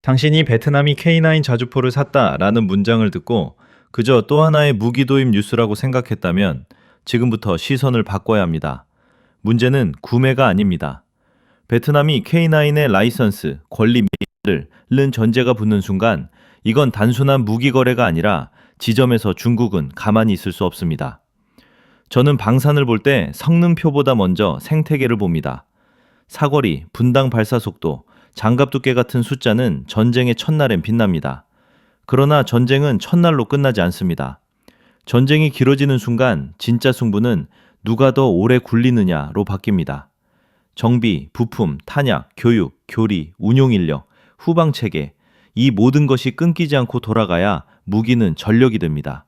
당신이 베트남이 K9 자주포를 샀다라는 문장을 듣고 그저 또 하나의 무기 도입 뉴스라고 생각했다면 지금부터 시선을 바꿔야 합니다. 문제는 구매가 아닙니다. 베트남이 K9의 라이선스, 권리 매입을 는 전제가 붙는 순간 이건 단순한 무기 거래가 아니라 지점에서 중국은 가만히 있을 수 없습니다. 저는 방산을 볼 때 성능표보다 먼저 생태계를 봅니다. 사거리, 분당 발사 속도, 장갑 두께 같은 숫자는 전쟁의 첫날엔 빛납니다. 그러나 전쟁은 첫날로 끝나지 않습니다. 전쟁이 길어지는 순간 진짜 승부는 누가 더 오래 굴리느냐로 바뀝니다. 정비, 부품, 탄약, 교육, 교리, 운용 인력, 후방 체계, 이 모든 것이 끊기지 않고 돌아가야 무기는 전력이 됩니다.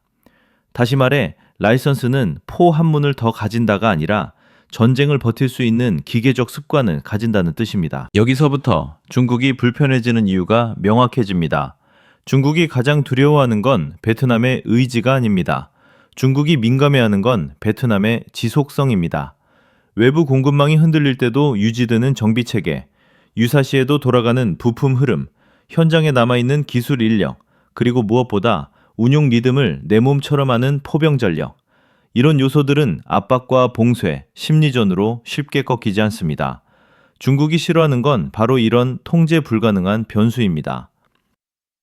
다시 말해, 라이선스는 포 한 문을 더 가진다가 아니라 전쟁을 버틸 수 있는 기계적 습관을 가진다는 뜻입니다. 여기서부터 중국이 불편해지는 이유가 명확해집니다. 중국이 가장 두려워하는 건 베트남의 의지가 아닙니다. 중국이 민감해하는 건 베트남의 지속성입니다. 외부 공급망이 흔들릴 때도 유지되는 정비체계, 유사시에도 돌아가는 부품 흐름, 현장에 남아있는 기술 인력, 그리고 무엇보다 운용 리듬을 내 몸처럼 하는 포병 전력. 이런 요소들은 압박과 봉쇄, 심리전으로 쉽게 꺾이지 않습니다. 중국이 싫어하는 건 바로 이런 통제 불가능한 변수입니다.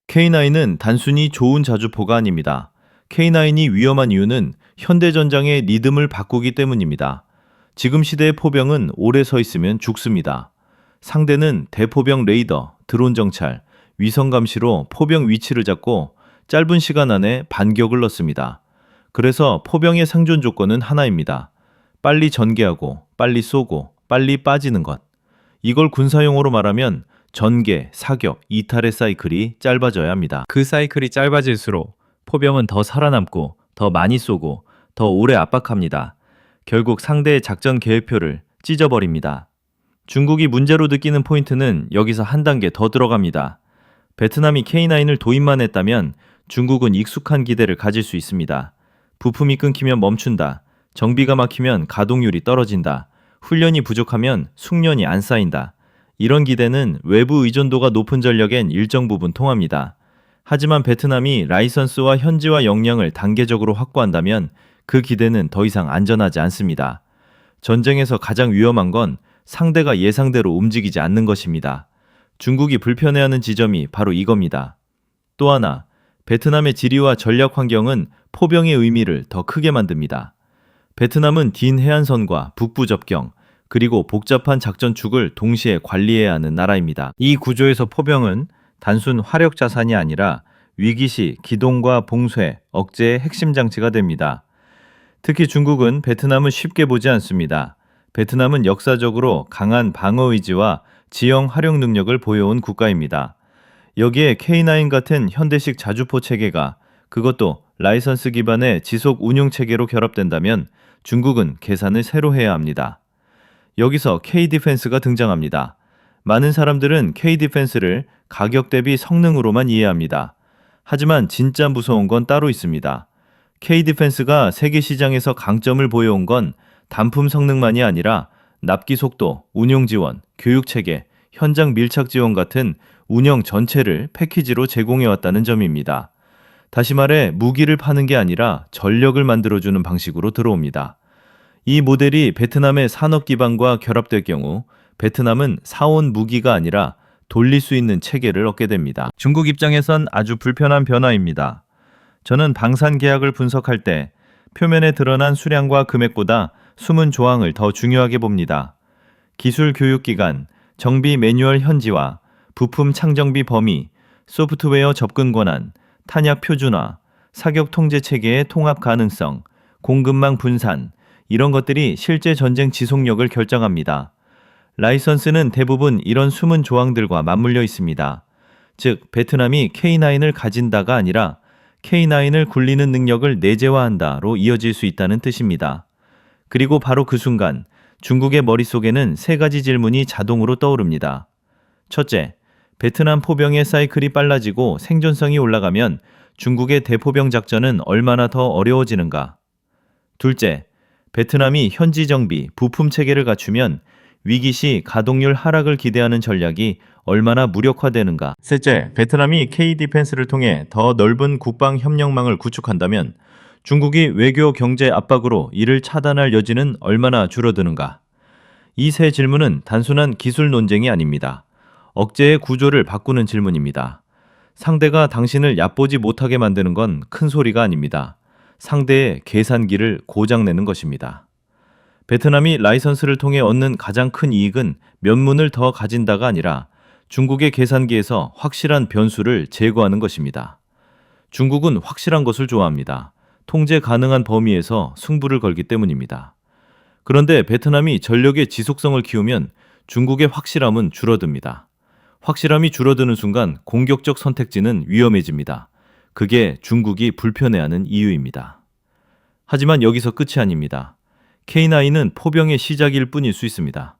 K9은 단순히 좋은 자주포가 아닙니다. K9이 위험한 이유는 현대전장의 리듬을 바꾸기 때문입니다. 지금 시대의 포병은 오래 서 있으면 죽습니다. 상대는 대포병 레이더, 드론 정찰, 위성 감시로 포병 위치를 잡고 짧은 시간 안에 반격을 넣습니다. 그래서 포병의 생존 조건은 하나입니다. 빨리 전개하고, 빨리 쏘고, 빨리 빠지는 것. 이걸 군사용어로 말하면 전개, 사격, 이탈의 사이클이 짧아져야 합니다. 그 사이클이 짧아질수록 포병은 더 살아남고, 더 많이 쏘고, 더 오래 압박합니다. 결국 상대의 작전 계획표를 찢어버립니다. 중국이 문제로 느끼는 포인트는 여기서 한 단계 더 들어갑니다. 베트남이 K9을 도입만 했다면 중국은 익숙한 기대를 가질 수 있습니다. 부품이 끊기면 멈춘다. 정비가 막히면 가동률이 떨어진다. 훈련이 부족하면 숙련이 안 쌓인다. 이런 기대는 외부 의존도가 높은 전력엔 일정 부분 통합니다. 하지만 베트남이 라이선스와 현지화 역량을 단계적으로 확보한다면 그 기대는 더 이상 안전하지 않습니다. 전쟁에서 가장 위험한 건 상대가 예상대로 움직이지 않는 것입니다. 중국이 불편해하는 지점이 바로 이겁니다. 또 하나, 베트남의 지리와 전략 환경은 포병의 의미를 더 크게 만듭니다. 베트남은 긴 해안선과 북부 접경, 그리고 복잡한 작전축을 동시에 관리해야 하는 나라입니다. 이 구조에서 포병은 단순 화력 자산이 아니라 위기시 기동과 봉쇄, 억제의 핵심 장치가 됩니다. 특히 중국은 베트남을 쉽게 보지 않습니다. 베트남은 역사적으로 강한 방어 의지와 지형 활용 능력을 보여온 국가입니다. 여기에 K9 같은 현대식 자주포 체계가 그것도 라이선스 기반의 지속 운용 체계로 결합된다면 중국은 계산을 새로 해야 합니다. 여기서 K-디펜스가 등장합니다. 많은 사람들은 K-디펜스를 가격 대비 성능으로만 이해합니다. 하지만 진짜 무서운 건 따로 있습니다. K-디펜스가 세계 시장에서 강점을 보여온 건 단품 성능만이 아니라 납기 속도, 운용 지원, 교육 체계, 현장 밀착 지원 같은 운영 전체를 패키지로 제공해왔다는 점입니다. 다시 말해 무기를 파는 게 아니라 전력을 만들어주는 방식으로 들어옵니다. 이 모델이 베트남의 산업 기반과 결합될 경우 베트남은 사온 무기가 아니라 돌릴 수 있는 체계를 얻게 됩니다. 중국 입장에선 아주 불편한 변화입니다. 저는 방산 계약을 분석할 때 표면에 드러난 수량과 금액보다 숨은 조항을 더 중요하게 봅니다. 기술 교육 기간, 정비 매뉴얼 현지화, 부품 창정비 범위, 소프트웨어 접근 권한, 탄약 표준화, 사격 통제 체계의 통합 가능성, 공급망 분산, 이런 것들이 실제 전쟁 지속력을 결정합니다. 라이선스는 대부분 이런 숨은 조항들과 맞물려 있습니다. 즉, 베트남이 K9을 가진다가 아니라 K9을 굴리는 능력을 내재화한다로 이어질 수 있다는 뜻입니다. 그리고 바로 그 순간 중국의 머릿속에는 세 가지 질문이 자동으로 떠오릅니다. 첫째, 베트남 포병의 사이클이 빨라지고 생존성이 올라가면 중국의 대포병 작전은 얼마나 더 어려워지는가? 둘째, 베트남이 현지 정비, 부품 체계를 갖추면 위기 시 가동률 하락을 기대하는 전략이 얼마나 무력화되는가. 셋째, 베트남이 K-디펜스를 통해 더 넓은 국방 협력망을 구축한다면 중국이 외교 경제 압박으로 이를 차단할 여지는 얼마나 줄어드는가. 이 세 질문은 단순한 기술 논쟁이 아닙니다. 억제의 구조를 바꾸는 질문입니다. 상대가 당신을 얕보지 못하게 만드는 건 큰 소리가 아닙니다. 상대의 계산기를 고장내는 것입니다. 베트남이 라이선스를 통해 얻는 가장 큰 이익은 몇 문을 더 가진다가 아니라 중국의 계산기에서 확실한 변수를 제거하는 것입니다. 중국은 확실한 것을 좋아합니다. 통제 가능한 범위에서 승부를 걸기 때문입니다. 그런데 베트남이 전력의 지속성을 키우면 중국의 확실함은 줄어듭니다. 확실함이 줄어드는 순간 공격적 선택지는 위험해집니다. 그게 중국이 불편해하는 이유입니다. 하지만 여기서 끝이 아닙니다. K9은 포병의 시작일 뿐일 수 있습니다.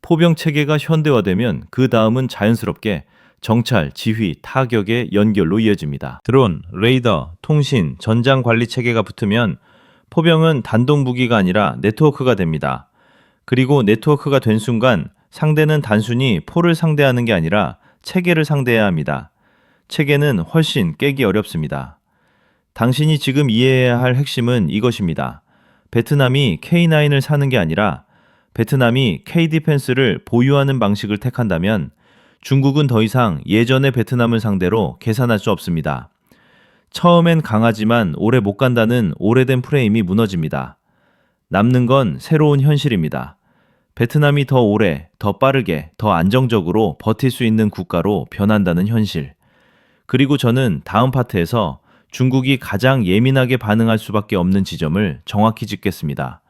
포병 체계가 현대화되면 그 다음은 자연스럽게 정찰, 지휘, 타격의 연결로 이어집니다. 드론, 레이더, 통신, 전장 관리 체계가 붙으면 포병은 단독 무기가 아니라 네트워크가 됩니다. 그리고 네트워크가 된 순간 상대는 단순히 포를 상대하는 게 아니라 체계를 상대해야 합니다. 체계는 훨씬 깨기 어렵습니다. 당신이 지금 이해해야 할 핵심은 이것입니다. 베트남이 K9을 사는 게 아니라 베트남이 K-디펜스를 보유하는 방식을 택한다면 중국은 더 이상 예전의 베트남을 상대로 계산할 수 없습니다. 처음엔 강하지만 오래 못 간다는 오래된 프레임이 무너집니다. 남는 건 새로운 현실입니다. 베트남이 더 오래, 더 빠르게, 더 안정적으로 버틸 수 있는 국가로 변한다는 현실. 그리고 저는 다음 파트에서 중국이 가장 예민하게 반응할 수밖에 없는 지점을 정확히 짚겠습니다.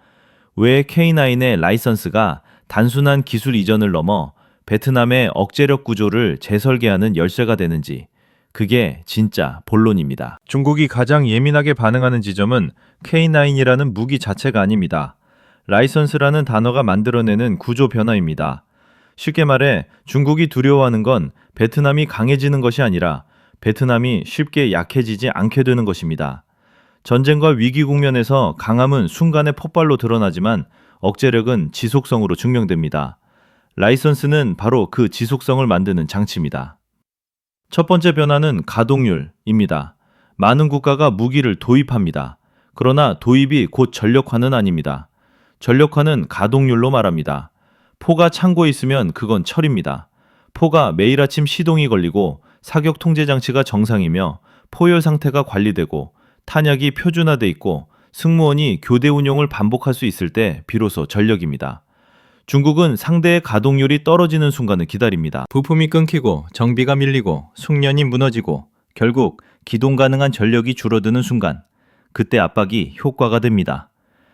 왜 K9의 라이선스가 단순한 기술 이전을 넘어 베트남의 억제력 구조를 재설계하는 열쇠가 되는지, 그게 진짜 본론입니다. 중국이 가장 예민하게 반응하는 지점은 K9이라는 무기 자체가 아닙니다. 라이선스라는 단어가 만들어내는 구조 변화입니다. 쉽게 말해 중국이 두려워하는 건 베트남이 강해지는 것이 아니라 베트남이 쉽게 약해지지 않게 되는 것입니다. 전쟁과 위기 국면에서 강함은 순간의 폭발로 드러나지만 억제력은 지속성으로 증명됩니다. 라이선스는 바로 그 지속성을 만드는 장치입니다. 첫 번째 변화는 가동률입니다. 많은 국가가 무기를 도입합니다. 그러나 도입이 곧 전력화는 아닙니다. 전력화는 가동률로 말합니다. 포가 창고에 있으면 그건 철입니다. 포가 매일 아침 시동이 걸리고 사격 통제 장치가 정상이며 포열 상태가 관리되고 탄약이 표준화돼 있고 승무원이 교대 운용을 반복할 수 있을 때 비로소 전력입니다. 중국은 상대의 가동률이 떨어지는 순간을 기다립니다. 부품이 끊기고 정비가 밀리고 숙련이 무너지고 결국 기동 가능한 전력이 줄어드는 순간, 그때 압박이 효과가 됩니다.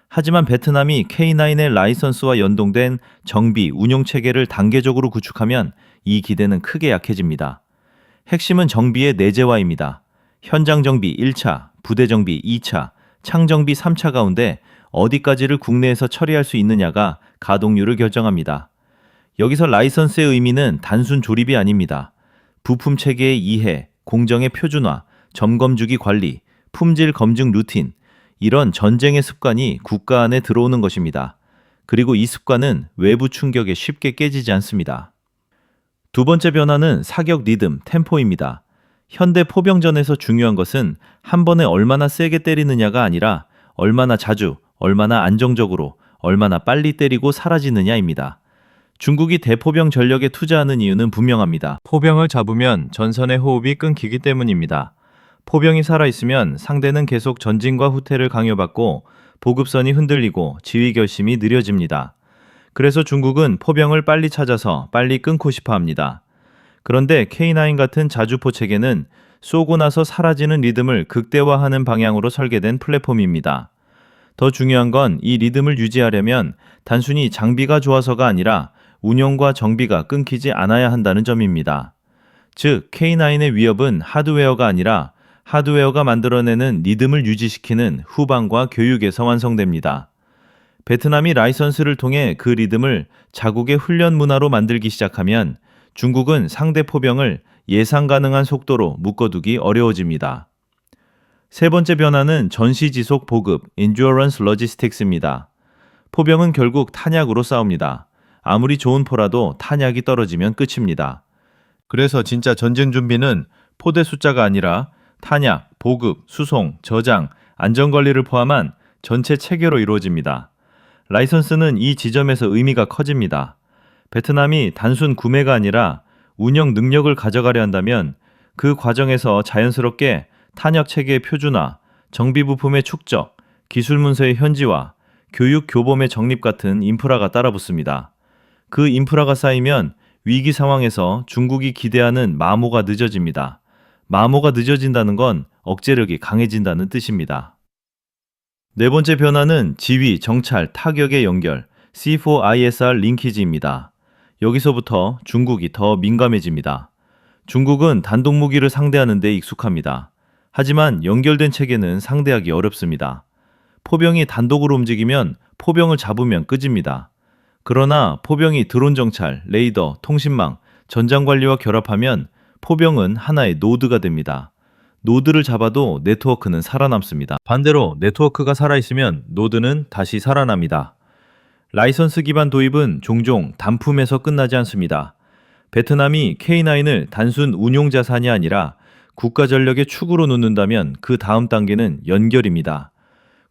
하지만 베트남이 K9의 라이선스와 연동된 정비, 운용 체계를 단계적으로 구축하면 이 기대는 크게 약해집니다. 핵심은 정비의 내재화입니다. 현장 정비 1차, 부대 정비 2차, 창정비 3차 가운데 어디까지를 국내에서 처리할 수 있느냐가 가동률을 결정합니다. 여기서 라이선스의 의미는 단순 조립이 아닙니다. 부품 체계의 이해, 공정의 표준화, 점검 주기 관리, 품질 검증 루틴, 이런 전쟁의 습관이 국가 안에 들어오는 것입니다. 그리고 이 습관은 외부 충격에 쉽게 깨지지 않습니다. 두 번째 변화는 사격 리듬, 템포입니다. 현대 포병전에서 중요한 것은 한 번에 얼마나 세게 때리느냐가 아니라 얼마나 자주, 얼마나 안정적으로, 얼마나 빨리 때리고 사라지느냐입니다. 중국이 대포병 전력에 투자하는 이유는 분명합니다. 포병을 잡으면 전선의 호흡이 끊기기 때문입니다. 포병이 살아있으면 상대는 계속 전진과 후퇴를 강요받고 보급선이 흔들리고 지휘 결심이 느려집니다. 그래서 중국은 포병을 빨리 찾아서 빨리 끊고 싶어 합니다. 그런데 K9 같은 자주포 체계는 쏘고 나서 사라지는 리듬을 극대화하는 방향으로 설계된 플랫폼입니다. 더 중요한 건 이 리듬을 유지하려면 단순히 장비가 좋아서가 아니라 운용과 정비가 끊기지 않아야 한다는 점입니다. 즉, K9의 위협은 하드웨어가 아니라 하드웨어가 만들어내는 리듬을 유지시키는 후방과 교육에서 완성됩니다. 베트남이 라이선스를 통해 그 리듬을 자국의 훈련 문화로 만들기 시작하면 중국은 상대 포병을 예상 가능한 속도로 묶어두기 어려워집니다. 세 번째 변화는 전시 지속 보급, Endurance Logistics입니다. 포병은 결국 탄약으로 싸웁니다. 아무리 좋은 포라도 탄약이 떨어지면 끝입니다. 그래서 진짜 전쟁 준비는 포대 숫자가 아니라 탄약, 보급, 수송, 저장, 안전관리를 포함한 전체 체계로 이루어집니다. 라이선스는 이 지점에서 의미가 커집니다. 베트남이 단순 구매가 아니라 운영 능력을 가져가려 한다면 그 과정에서 자연스럽게 탄약 체계의 표준화, 정비 부품의 축적, 기술 문서의 현지화, 교육 교범의 정립 같은 인프라가 따라붙습니다. 그 인프라가 쌓이면 위기 상황에서 중국이 기대하는 마모가 늦어집니다. 마모가 늦어진다는 건 억제력이 강해진다는 뜻입니다. 네 번째 변화는 지휘, 정찰, 타격의 연결, C4ISR 링키지입니다. 여기서부터 중국이 더 민감해집니다. 중국은 단독 무기를 상대하는 데 익숙합니다. 하지만 연결된 체계는 상대하기 어렵습니다. 포병이 단독으로 움직이면 포병을 잡으면 끝입니다. 그러나 포병이 드론 정찰, 레이더, 통신망, 전장 관리와 결합하면 포병은 하나의 노드가 됩니다. 노드를 잡아도 네트워크는 살아남습니다. 반대로 네트워크가 살아있으면 노드는 다시 살아납니다. 라이선스 기반 도입은 종종 단품에서 끝나지 않습니다. 베트남이 K9을 단순 운용 자산이 아니라 국가 전력의 축으로 놓는다면 그 다음 단계는 연결입니다.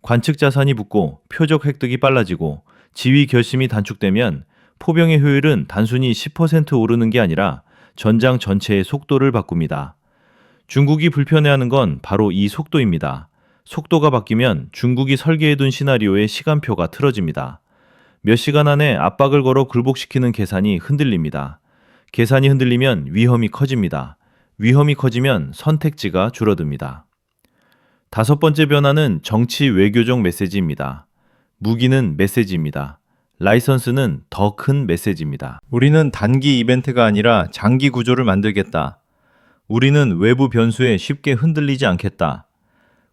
관측 자산이 붙고 표적 획득이 빨라지고 지휘 결심이 단축되면 포병의 효율은 단순히 10% 오르는 게 아니라 전장 전체의 속도를 바꿉니다. 중국이 불편해하는 건 바로 이 속도입니다. 속도가 바뀌면 중국이 설계해둔 시나리오의 시간표가 틀어집니다. 몇 시간 안에 압박을 걸어 굴복시키는 계산이 흔들립니다. 계산이 흔들리면 위험이 커집니다. 위험이 커지면 선택지가 줄어듭니다. 다섯 번째 변화는 정치 외교적 메시지입니다. 무기는 메시지입니다. 라이선스는 더 큰 메시지입니다. 우리는 단기 이벤트가 아니라 장기 구조를 만들겠다. 우리는 외부 변수에 쉽게 흔들리지 않겠다.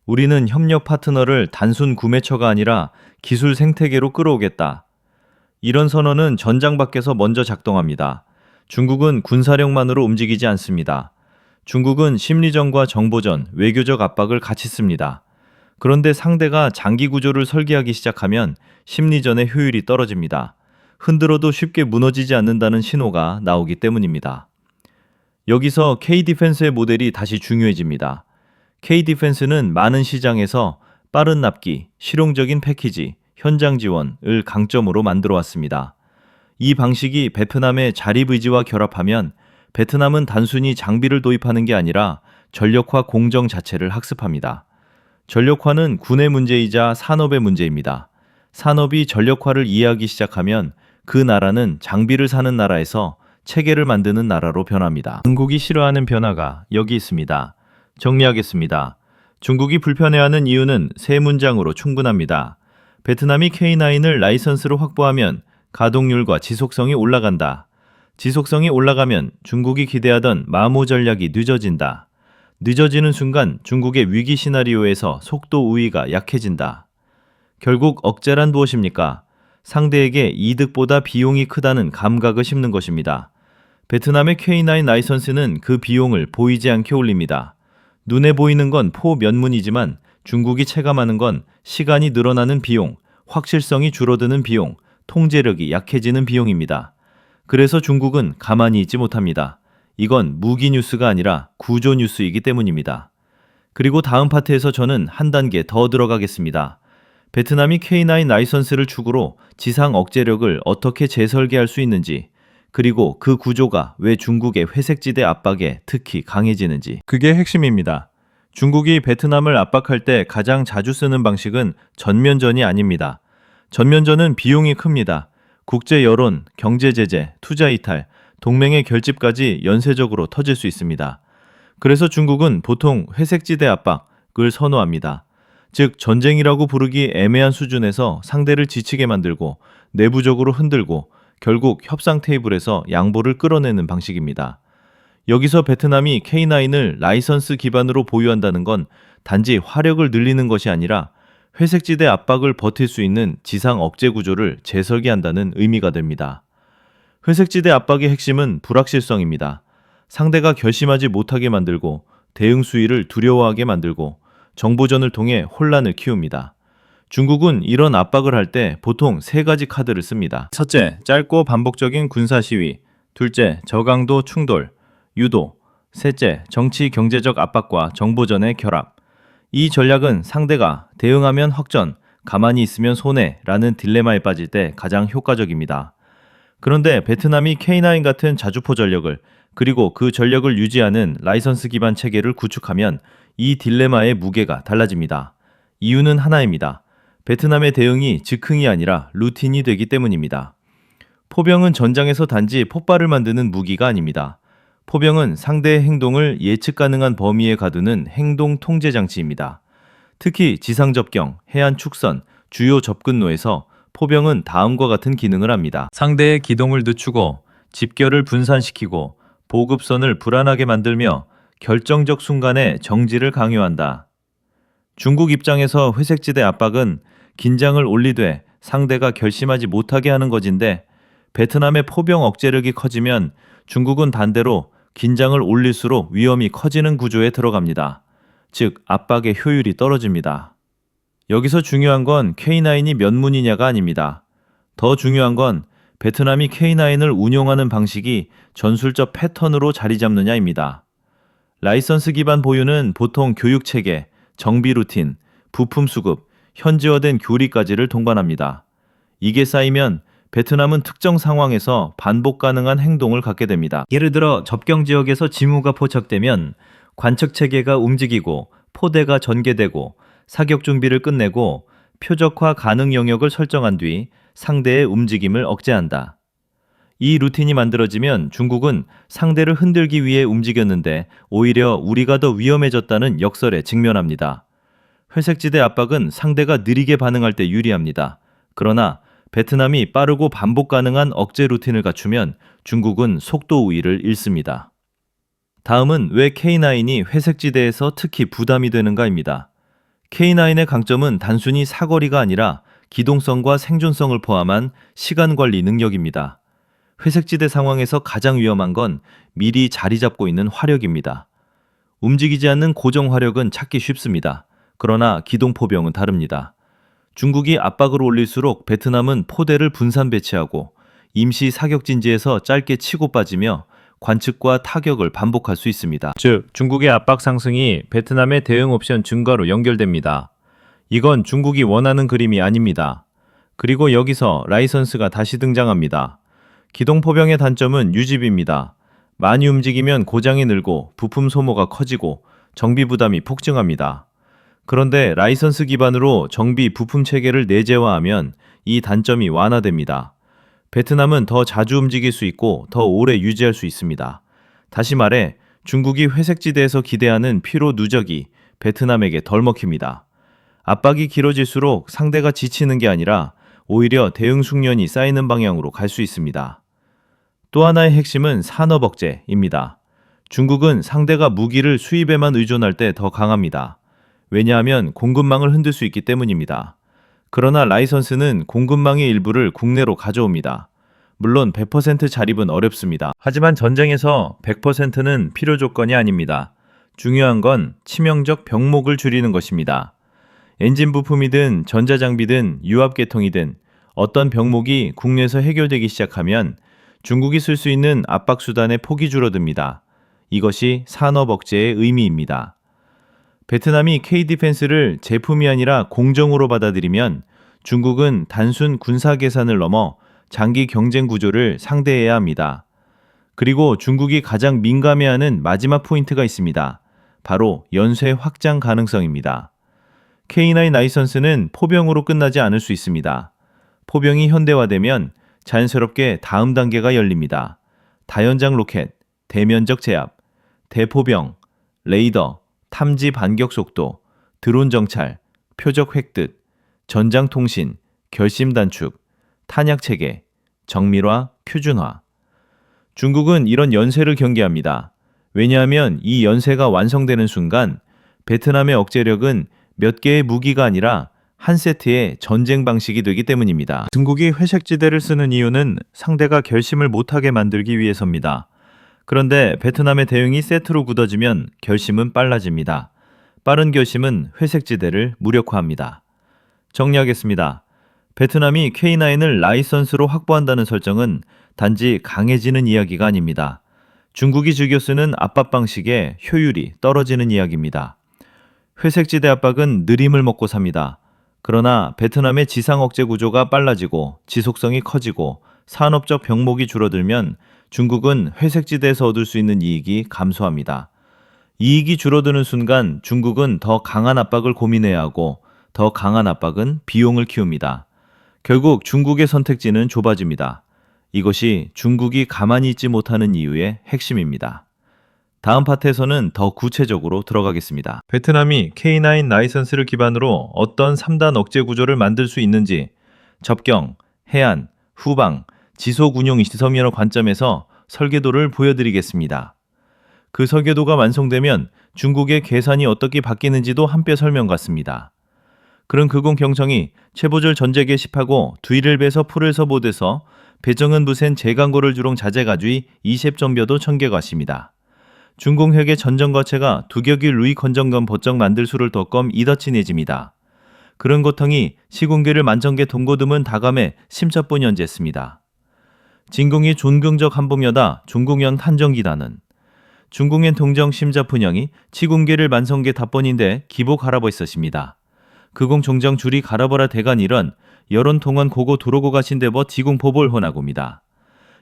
우리는 협력 파트너를 단순 구매처가 아니라 기술 생태계로 끌어오겠다. 이런 선언은 전장 밖에서 먼저 작동합니다. 중국은 군사력만으로 움직이지 않습니다. 중국은 심리전과 정보전, 외교적 압박을 같이 씁니다. 그런데 상대가 장기 구조를 설계하기 시작하면 심리전의 효율이 떨어집니다. 흔들어도 쉽게 무너지지 않는다는 신호가 나오기 때문입니다. 여기서 K-디펜스의 모델이 다시 중요해집니다. K-디펜스는 많은 시장에서 빠른 납기, 실용적인 패키지, 현장 지원을 강점으로 만들어 왔습니다. 이 방식이 베트남의 자립의지와 결합하면 베트남은 단순히 장비를 도입하는 게 아니라 전력화 공정 자체를 학습합니다. 전력화는 군의 문제이자 산업의 문제입니다. 산업이 전력화를 이해하기 시작하면 그 나라는 장비를 사는 나라에서 체계를 만드는 나라로 변합니다. 중국이 싫어하는 변화가 여기 있습니다. 정리하겠습니다. 중국이 불편해하는 이유는 세 문장으로 충분합니다. 베트남이 K9을 라이선스로 확보하면 가동률과 지속성이 올라간다. 지속성이 올라가면 중국이 기대하던 마모 전략이 늦어진다. 늦어지는 순간 중국의 위기 시나리오에서 속도 우위가 약해진다. 결국 억제란 무엇입니까? 상대에게 이득보다 비용이 크다는 감각을 심는 것입니다. 베트남의 K9 라이선스는 그 비용을 보이지 않게 올립니다. 눈에 보이는 건 포면문이지만 중국이 체감하는 건 시간이 늘어나는 비용, 확실성이 줄어드는 비용, 통제력이 약해지는 비용입니다. 그래서 중국은 가만히 있지 못합니다. 이건 무기 뉴스가 아니라 구조 뉴스이기 때문입니다. 그리고 다음 파트에서 저는 한 단계 더 들어가겠습니다. 베트남이 K9 라이선스를 축으로 지상 억제력을 어떻게 재설계할 수 있는지, 그리고 그 구조가 왜 중국의 회색지대 압박에 특히 강해지는지. 그게 핵심입니다. 중국이 베트남을 압박할 때 가장 자주 쓰는 방식은 전면전이 아닙니다. 전면전은 비용이 큽니다. 국제 여론, 경제 제재, 투자 이탈, 동맹의 결집까지 연쇄적으로 터질 수 있습니다. 그래서 중국은 보통 회색지대 압박을 선호합니다. 즉 전쟁이라고 부르기 애매한 수준에서 상대를 지치게 만들고 내부적으로 흔들고 결국 협상 테이블에서 양보를 끌어내는 방식입니다. 여기서 베트남이 K9을 라이선스 기반으로 보유한다는 건 단지 화력을 늘리는 것이 아니라 회색지대 압박을 버틸 수 있는 지상 억제 구조를 재설계한다는 의미가 됩니다. 회색지대 압박의 핵심은 불확실성입니다. 상대가 결심하지 못하게 만들고 대응 수위를 두려워하게 만들고 정보전을 통해 혼란을 키웁니다. 중국은 이런 압박을 할 때 보통 세 가지 카드를 씁니다. 첫째, 짧고 반복적인 군사 시위. 둘째, 저강도 충돌, 유도. 셋째, 정치 경제적 압박과 정보전의 결합. 이 전략은 상대가 대응하면 확전, 가만히 있으면 손해라는 딜레마에 빠질 때 가장 효과적입니다. 그런데 베트남이 K9 같은 자주포 전력을 그리고 그 전력을 유지하는 라이선스 기반 체계를 구축하면 이 딜레마의 무게가 달라집니다. 이유는 하나입니다. 베트남의 대응이 즉흥이 아니라 루틴이 되기 때문입니다. 포병은 전장에서 단지 폭발을 만드는 무기가 아닙니다. 포병은 상대의 행동을 예측 가능한 범위에 가두는 행동 통제 장치입니다. 특히 지상 접경, 해안 축선, 주요 접근로에서 포병은 다음과 같은 기능을 합니다. 상대의 기동을 늦추고 집결을 분산시키고 보급선을 불안하게 만들며 결정적 순간에 정지를 강요한다. 중국 입장에서 회색지대 압박은 긴장을 올리되 상대가 결심하지 못하게 하는 것인데 베트남의 포병 억제력이 커지면 중국은 반대로 긴장을 올릴수록 위험이 커지는 구조에 들어갑니다. 즉, 압박의 효율이 떨어집니다. 여기서 중요한 건 K9이 몇 문이냐가 아닙니다. 더 중요한 건 베트남이 K9을 운용하는 방식이 전술적 패턴으로 자리 잡느냐입니다. 라이선스 기반 보유는 보통 교육체계, 정비 루틴, 부품 수급, 현지화된 교리까지를 동반합니다. 이게 쌓이면 베트남은 특정 상황에서 반복 가능한 행동을 갖게 됩니다. 예를 들어 접경 지역에서 징후가 포착되면 관측 체계가 움직이고 포대가 전개되고 사격 준비를 끝내고 표적화 가능 영역을 설정한 뒤 상대의 움직임을 억제한다. 이 루틴이 만들어지면 중국은 상대를 흔들기 위해 움직였는데 오히려 우리가 더 위험해졌다는 역설에 직면합니다. 회색지대 압박은 상대가 느리게 반응할 때 유리합니다. 그러나 베트남이 빠르고 반복 가능한 억제 루틴을 갖추면 중국은 속도 우위를 잃습니다. 다음은 왜 K9이 회색지대에서 특히 부담이 되는가입니다. K9의 강점은 단순히 사거리가 아니라 기동성과 생존성을 포함한 시간 관리 능력입니다. 회색지대 상황에서 가장 위험한 건 미리 자리 잡고 있는 화력입니다. 움직이지 않는 고정 화력은 찾기 쉽습니다. 그러나 기동포병은 다릅니다. 중국이 압박을 올릴수록 베트남은 포대를 분산 배치하고 임시 사격진지에서 짧게 치고 빠지며 관측과 타격을 반복할 수 있습니다. 즉, 중국의 압박 상승이 베트남의 대응 옵션 증가로 연결됩니다. 이건 중국이 원하는 그림이 아닙니다. 그리고 여기서 라이선스가 다시 등장합니다. 기동포병의 단점은 유지비입니다. 많이 움직이면 고장이 늘고 부품 소모가 커지고 정비 부담이 폭증합니다. 그런데 라이선스 기반으로 정비 부품 체계를 내재화하면 이 단점이 완화됩니다. 베트남은 더 자주 움직일 수 있고 더 오래 유지할 수 있습니다. 다시 말해 중국이 회색지대에서 기대하는 피로 누적이 베트남에게 덜 먹힙니다. 압박이 길어질수록 상대가 지치는 게 아니라 오히려 대응 숙련이 쌓이는 방향으로 갈 수 있습니다. 또 하나의 핵심은 산업 억제입니다. 중국은 상대가 무기를 수입에만 의존할 때 더 강합니다. 왜냐하면 공급망을 흔들 수 있기 때문입니다. 그러나 라이선스는 공급망의 일부를 국내로 가져옵니다. 물론 100% 자립은 어렵습니다. 하지만 전쟁에서 100%는 필요 조건이 아닙니다. 중요한 건 치명적 병목을 줄이는 것입니다. 엔진 부품이든 전자장비든 유압계통이든 어떤 병목이 국내에서 해결되기 시작하면 중국이 쓸 수 있는 압박수단의 폭이 줄어듭니다. 이것이 산업 억제의 의미입니다. 베트남이 K-디펜스를 제품이 아니라 공정으로 받아들이면 중국은 단순 군사 계산을 넘어 장기 경쟁 구조를 상대해야 합니다. 그리고 중국이 가장 민감해하는 마지막 포인트가 있습니다. 바로 연쇄 확장 가능성입니다. K9 라이선스는 포병으로 끝나지 않을 수 있습니다. 포병이 현대화되면 자연스럽게 다음 단계가 열립니다. 다연장 로켓, 대면적 제압, 대포병, 레이더, 탐지 반격 속도, 드론 정찰, 표적 획득, 전장 통신, 결심 단축, 탄약 체계, 정밀화, 표준화. 중국은 이런 연쇄를 경계합니다. 왜냐하면 이 연쇄가 완성되는 순간 베트남의 억제력은 몇 개의 무기가 아니라 한 세트의 전쟁 방식이 되기 때문입니다. 중국이 회색지대를 쓰는 이유는 상대가 결심을 못하게 만들기 위해서입니다. 그런데 베트남의 대응이 세트로 굳어지면 결심은 빨라집니다. 빠른 결심은 회색지대를 무력화합니다. 정리하겠습니다. 베트남이 K9을 라이선스로 확보한다는 설정은 단지 강해지는 이야기가 아닙니다. 중국이 즐겨 쓰는 압박 방식의 효율이 떨어지는 이야기입니다. 회색지대 압박은 느림을 먹고 삽니다. 그러나 베트남의 지상 억제 구조가 빨라지고 지속성이 커지고 산업적 병목이 줄어들면 중국은 회색지대에서 얻을 수 있는 이익이 감소합니다. 이익이 줄어드는 순간 중국은 더 강한 압박을 고민해야 하고 더 강한 압박은 비용을 키웁니다. 결국 중국의 선택지는 좁아집니다. 이것이 중국이 가만히 있지 못하는 이유의 핵심입니다. 다음 파트에서는 더 구체적으로 들어가겠습니다. 베트남이 K9 라이선스를 기반으로 어떤 3단 억제 구조를 만들 수 있는지 접경, 해안, 후방, 지속 운용 시섬이라는 관점에서 설계도를 보여드리겠습니다. 그 설계도가 완성되면 중국의 계산이 어떻게 바뀌는지도 한뼈 설명 같습니다. 그런 그공 경청이 최보절 전제 개십하고 두이를 배서 풀을 서보대서 배정은 부센 제강고를 주롱 자재가주의 이셉정벼도 청개과십니다. 중공혁의 전정거체가 두격이 루이 건정건 보정 만들 수를 덕검 이더치 내집니다. 그런 고통이 시군계를 만정계 동고듬은 다감에 심첩본 연재했습니다. 진공이 존경적 한봉여다 중공연 탄정기다는 중공연 동정 심자분영이 치군계를 만성계 답본인데 기복 할아버 있었습니다. 그공 종정 줄이 갈아버라 대간 이런 여론 통원 고고 도로고 가신데버 지공 포볼 혼하고입니다.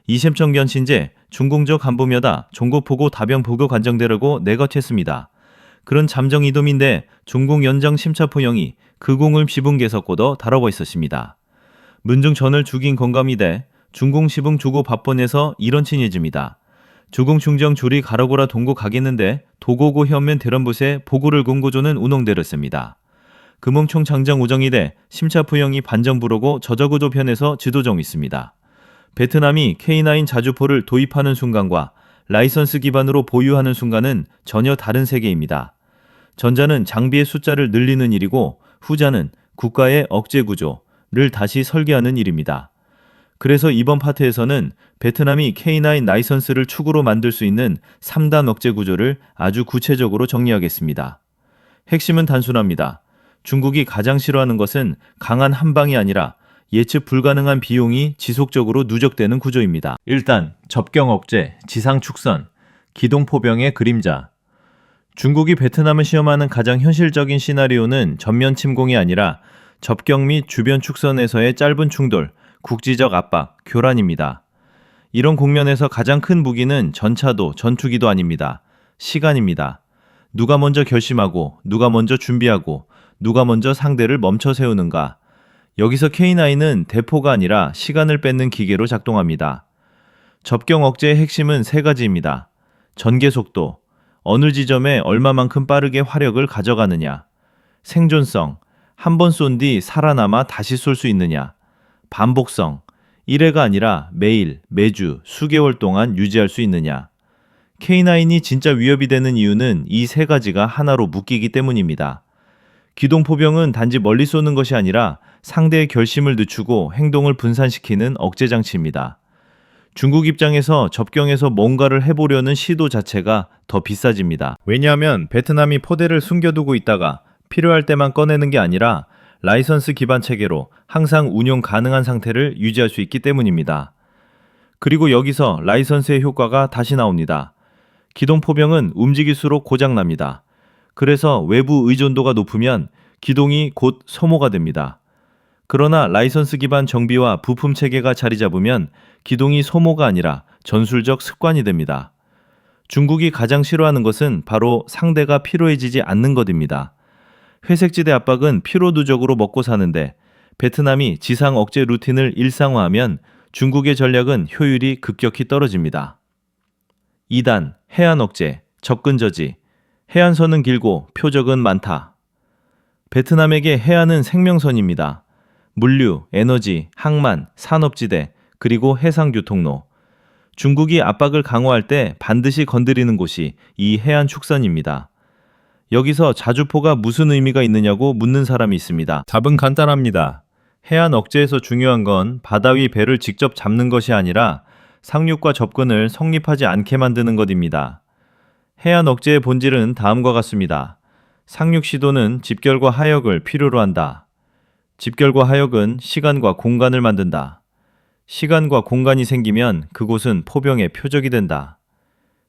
이셈청견 신제 중공적 한부며다 종고포고 다병 보고 관정되려고 내거쳤습니다. 그런 잠정 이돔인데 중공 연정 심차포영이 그 공을 시붕계석고도 다뤄보 있었습니다. 문중 전을 죽인 건감이돼 중공 시붕 주고 밥본에서 이런 친해집니다. 주공 중정 줄이 가라고라 동고 가겠는데 도고고 현면 대런붓에 보고를 공고조는 운홍되렸습니다. 금홍총 장정 우정이돼 심차포영이 반정부로고 저저구조 편에서 지도정 있습니다. 베트남이 K9 자주포를 도입하는 순간과 라이선스 기반으로 보유하는 순간은 전혀 다른 세계입니다. 전자는 장비의 숫자를 늘리는 일이고 후자는 국가의 억제 구조를 다시 설계하는 일입니다. 그래서 이번 파트에서는 베트남이 K9 라이선스를 축으로 만들 수 있는 3단 억제 구조를 아주 구체적으로 정리하겠습니다. 핵심은 단순합니다. 중국이 가장 싫어하는 것은 강한 한방이 아니라 예측 불가능한 비용이 지속적으로 누적되는 구조입니다. 일단 접경 억제, 지상 축선, 기동 포병의 그림자. 중국이 베트남을 시험하는 가장 현실적인 시나리오는 전면 침공이 아니라 접경 및 주변 축선에서의 짧은 충돌, 국지적 압박, 교란입니다. 이런 국면에서 가장 큰 무기는 전차도 전투기도 아닙니다. 시간입니다. 누가 먼저 결심하고 누가 먼저 준비하고 누가 먼저 상대를 멈춰 세우는가. 여기서 K9은 대포가 아니라 시간을 뺏는 기계로 작동합니다. 접경 억제의 핵심은 세 가지입니다. 전개 속도, 어느 지점에 얼마만큼 빠르게 화력을 가져가느냐, 생존성, 한 번 쏜 뒤 살아남아 다시 쏠 수 있느냐, 반복성, 1회가 아니라 매일, 매주, 수개월 동안 유지할 수 있느냐. K9이 진짜 위협이 되는 이유는 이 세 가지가 하나로 묶이기 때문입니다. 기동포병은 단지 멀리 쏘는 것이 아니라 상대의 결심을 늦추고 행동을 분산시키는 억제장치입니다. 중국 입장에서 접경에서 뭔가를 해보려는 시도 자체가 더 비싸집니다. 왜냐하면 베트남이 포대를 숨겨두고 있다가 필요할 때만 꺼내는 게 아니라 라이선스 기반 체계로 항상 운용 가능한 상태를 유지할 수 있기 때문입니다. 그리고 여기서 라이선스의 효과가 다시 나옵니다. 기동포병은 움직일수록 고장납니다. 그래서 외부 의존도가 높으면 기동이 곧 소모가 됩니다. 그러나 라이선스 기반 정비와 부품 체계가 자리 잡으면 기동이 소모가 아니라 전술적 습관이 됩니다. 중국이 가장 싫어하는 것은 바로 상대가 피로해지지 않는 것입니다. 회색지대 압박은 피로 누적으로 먹고 사는데 베트남이 지상 억제 루틴을 일상화하면 중국의 전략은 효율이 급격히 떨어집니다. 2단 해안 억제, 접근 저지. 해안선은 길고 표적은 많다. 베트남에게 해안은 생명선입니다. 물류, 에너지, 항만, 산업지대, 그리고 해상교통로. 중국이 압박을 강화할 때 반드시 건드리는 곳이 이 해안 축선입니다. 여기서 자주포가 무슨 의미가 있느냐고 묻는 사람이 있습니다. 답은 간단합니다. 해안 억제에서 중요한 건 바다 위 배를 직접 잡는 것이 아니라 상륙과 접근을 성립하지 않게 만드는 것입니다. 해안 억제의 본질은 다음과 같습니다. 상륙 시도는 집결과 하역을 필요로 한다. 집결과 하역은 시간과 공간을 만든다. 시간과 공간이 생기면 그곳은 포병의 표적이 된다.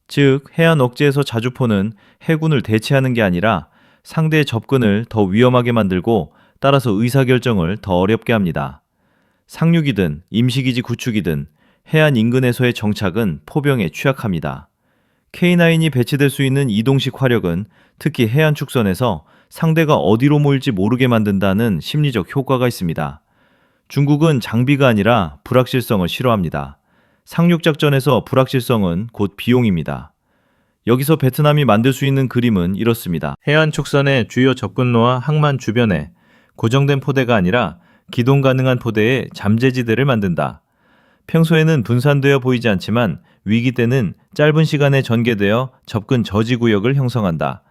즉, 해안 억제에서 자주포는 해군을 대체하는 게 아니라 상대의 접근을 더 위험하게 만들고 따라서 의사결정을 더 어렵게 합니다. 상륙이든 임시기지 구축이든 해안 인근에서의 정착은 포병에 취약합니다. K9이 배치될 수 있는 이동식 화력은 특히 해안 축선에서 상대가 어디로 모일지 모르게 만든다는 심리적 효과가 있습니다. 중국은 장비가 아니라 불확실성을 싫어합니다. 상륙작전에서 불확실성은 곧 비용입니다. 여기서 베트남이 만들 수 있는 그림은 이렇습니다. 해안 축선의 주요 접근로와 항만 주변에 고정된 포대가 아니라 기동 가능한 포대의 잠재지대를 만든다. 평소에는 분산되어 보이지 않지만 위기 때는 짧은 시간에 전개되어 접근 저지 구역을 형성한다.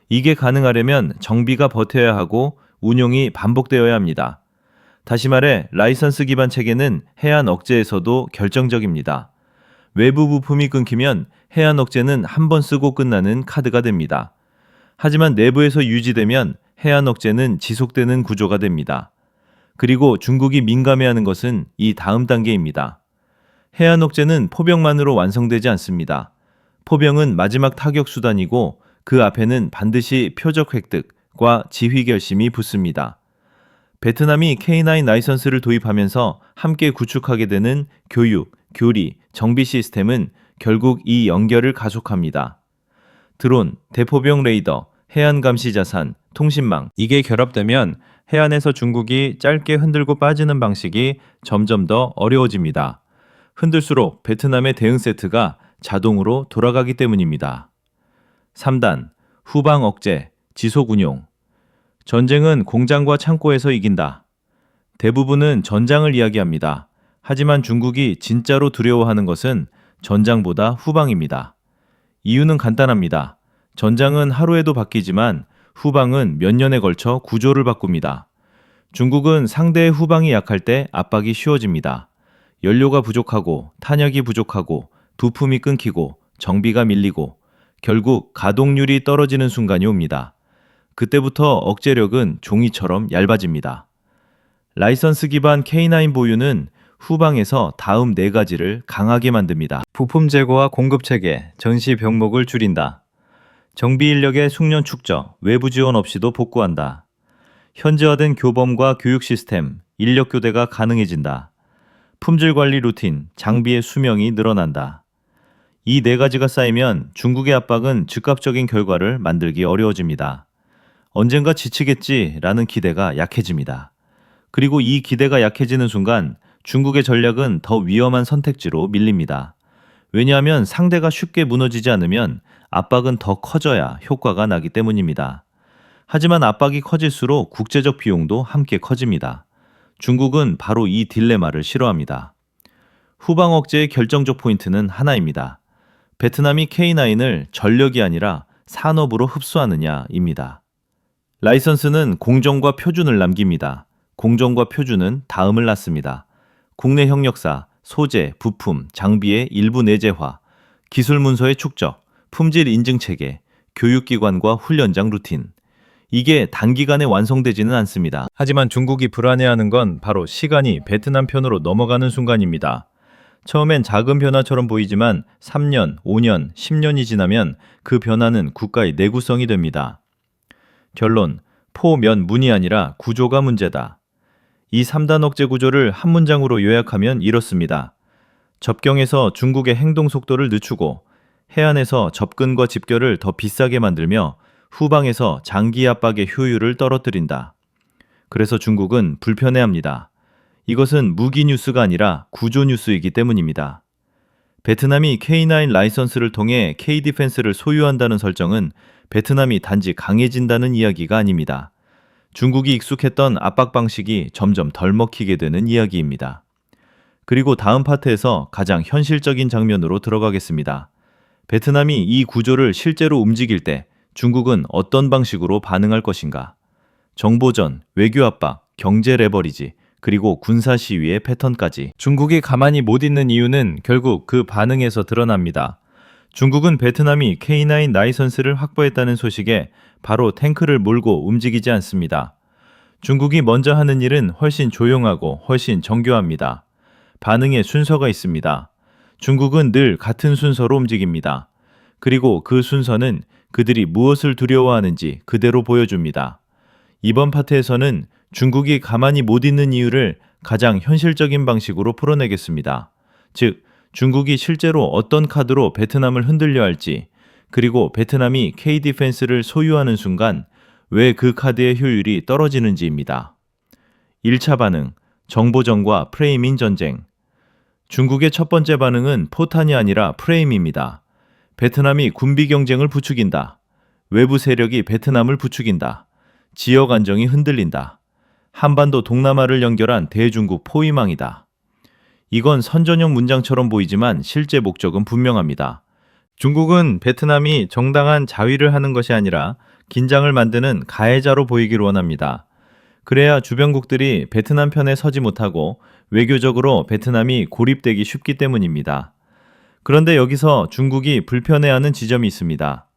이게 가능하려면 정비가 버텨야 하고 운용이 반복되어야 합니다. 다시 말해 라이선스 기반 체계는 해안 억제에서도 결정적입니다. 외부 부품이 끊기면 해안 억제는 한 번 쓰고 끝나는 카드가 됩니다. 하지만 내부에서 유지되면 해안 억제는 지속되는 구조가 됩니다. 그리고 중국이 민감해하는 것은 이 다음 단계입니다. 해안 억제는 포병만으로 완성되지 않습니다. 포병은 마지막 타격 수단이고 그 앞에는 반드시 표적 획득과 지휘 결심이 붙습니다. 베트남이 K9 라이선스를 도입하면서 함께 구축하게 되는 교육, 교리, 정비 시스템은 결국 이 연결을 가속합니다. 드론, 대포병 레이더, 해안 감시 자산, 통신망, 이게 결합되면 해안에서 중국이 짧게 흔들고 빠지는 방식이 점점 더 어려워집니다. 흔들수록 베트남의 대응 세트가 자동으로 돌아가기 때문입니다. 3단, 후방 억제, 지속 운용. 전쟁은 공장과 창고에서 이긴다. 대부분은 전장을 이야기합니다. 하지만 중국이 진짜로 두려워하는 것은 전장보다 후방입니다. 이유는 간단합니다. 전장은 하루에도 바뀌지만 후방은 몇 년에 걸쳐 구조를 바꿉니다. 중국은 상대의 후방이 약할 때 압박이 쉬워집니다. 연료가 부족하고 탄약이 부족하고 부품이 끊기고 정비가 밀리고 결국 가동률이 떨어지는 순간이 옵니다. 그때부터 억제력은 종이처럼 얇아집니다. 라이선스 기반 K9 보유는 후방에서 다음 4가지를 강하게 만듭니다. 부품 제거와 공급 체계, 전시 병목을 줄인다. 정비 인력의 숙련 축적, 외부 지원 없이도 복구한다. 현지화된 교범과 교육 시스템, 인력 교대가 가능해진다. 품질 관리 루틴, 장비의 수명이 늘어난다. 이 4가지가 쌓이면 중국의 압박은 즉각적인 결과를 만들기 어려워집니다. 언젠가 지치겠지라는 기대가 약해집니다. 그리고 이 기대가 약해지는 순간 중국의 전략은 더 위험한 선택지로 밀립니다. 왜냐하면 상대가 쉽게 무너지지 않으면 압박은 더 커져야 효과가 나기 때문입니다. 하지만 압박이 커질수록 국제적 비용도 함께 커집니다. 중국은 바로 이 딜레마를 싫어합니다. 후방 억제의 결정적 포인트는 하나입니다. 베트남이 K9을 전력이 아니라 산업으로 흡수하느냐입니다. 라이선스는 공정과 표준을 남깁니다. 공정과 표준은 다음을 낳습니다. 국내 협력사, 소재, 부품, 장비의 일부 내재화, 기술 문서의 축적, 품질 인증 체계, 교육기관과 훈련장 루틴. 이게 단기간에 완성되지는 않습니다. 하지만 중국이 불안해하는 건 바로 시간이 베트남 편으로 넘어가는 순간입니다. 처음엔 작은 변화처럼 보이지만 3년, 5년, 10년이 지나면 그 변화는 국가의 내구성이 됩니다. 결론, 포, 면, 문이 아니라 구조가 문제다. 이 3단 억제 구조를 한 문장으로 요약하면 이렇습니다. 접경에서 중국의 행동 속도를 늦추고 해안에서 접근과 집결을 더 비싸게 만들며 후방에서 장기 압박의 효율을 떨어뜨린다. 그래서 중국은 불편해합니다. 이것은 무기 뉴스가 아니라 구조 뉴스이기 때문입니다. 베트남이 K9 라이선스를 통해 K-디펜스를 소유한다는 설정은 베트남이 단지 강해진다는 이야기가 아닙니다. 중국이 익숙했던 압박 방식이 점점 덜 먹히게 되는 이야기입니다. 그리고 다음 파트에서 가장 현실적인 장면으로 들어가겠습니다. 베트남이 이 구조를 실제로 움직일 때 중국은 어떤 방식으로 반응할 것인가? 정보전, 외교 압박, 경제 레버리지, 그리고 군사 시위의 패턴까지. 중국이 가만히 못 있는 이유는 결국 그 반응에서 드러납니다. 중국은 베트남이 K9 라이선스를 확보했다는 소식에 바로 탱크를 몰고 움직이지 않습니다. 중국이 먼저 하는 일은 훨씬 조용하고 훨씬 정교합니다. 반응에 순서가 있습니다. 중국은 늘 같은 순서로 움직입니다. 그리고 그 순서는 그들이 무엇을 두려워하는지 그대로 보여줍니다. 이번 파트에서는 중국이 가만히 못 있는 이유를 가장 현실적인 방식으로 풀어내겠습니다. 즉, 중국이 실제로 어떤 카드로 베트남을 흔들려 할지, 그리고 베트남이 K-디펜스를 소유하는 순간 왜 그 카드의 효율이 떨어지는지입니다. 1차 반응, 정보전과 프레이밍 전쟁. 중국의 첫 번째 반응은 포탄이 아니라 프레임입니다. 베트남이 군비 경쟁을 부추긴다. 외부 세력이 베트남을 부추긴다. 지역 안정이 흔들린다. 한반도 동남아를 연결한 대중국 포위망이다. 이건 선전형 문장처럼 보이지만 실제 목적은 분명합니다. 중국은 베트남이 정당한 자위를 하는 것이 아니라 긴장을 만드는 가해자로 보이기를 원합니다. 그래야 주변국들이 베트남 편에 서지 못하고 외교적으로 베트남이 고립되기 쉽기 때문입니다. 그런데 여기서 중국이 불편해하는 지점이 있습니다.